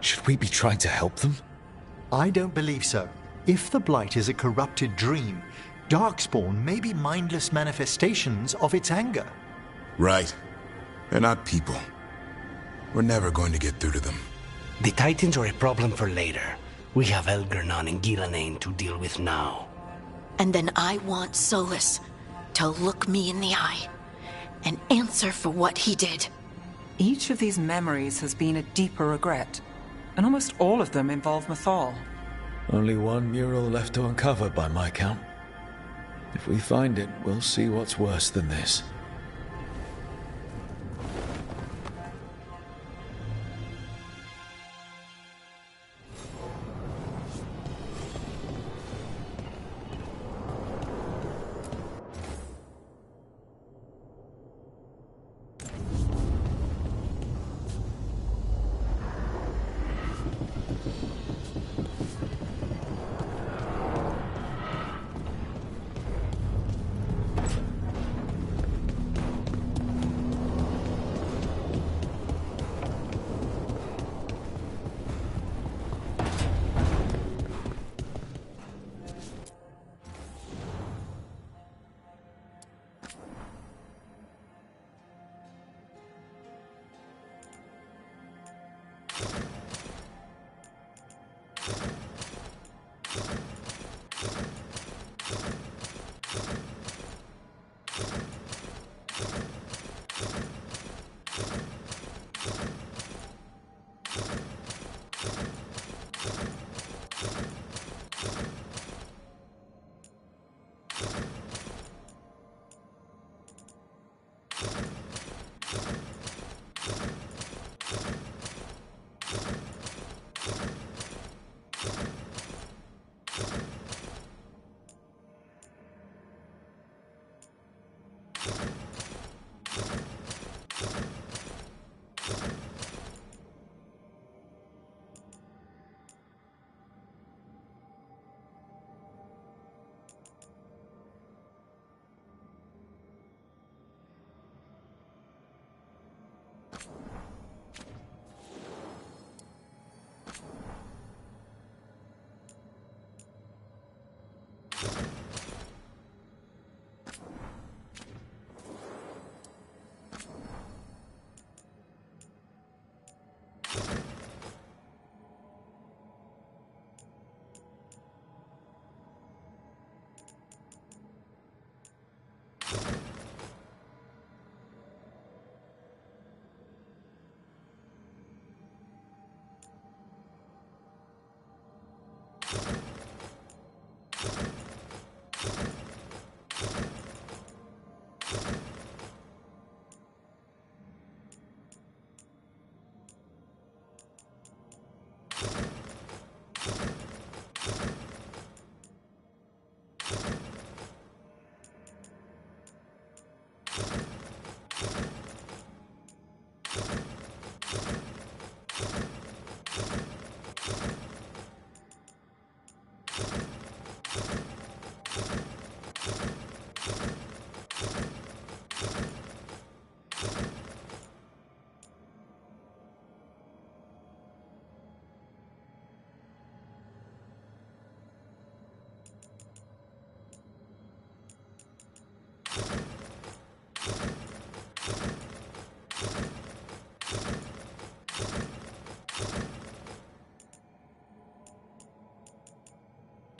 Should we be trying to help them? I don't believe so. If the Blight is a corrupted dream, Darkspawn may be mindless manifestations of its anger. Right. They're not people. We're never going to get through to them. The Titans are a problem for later. We have Elgernon and Ghilanane to deal with now. And then I want Solus to look me in the eye and answer for what he did. Each of these memories has been a deeper regret, and almost all of them involve Mythal. Only one mural left to uncover by my count. If we find it, we'll see what's worse than this.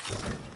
You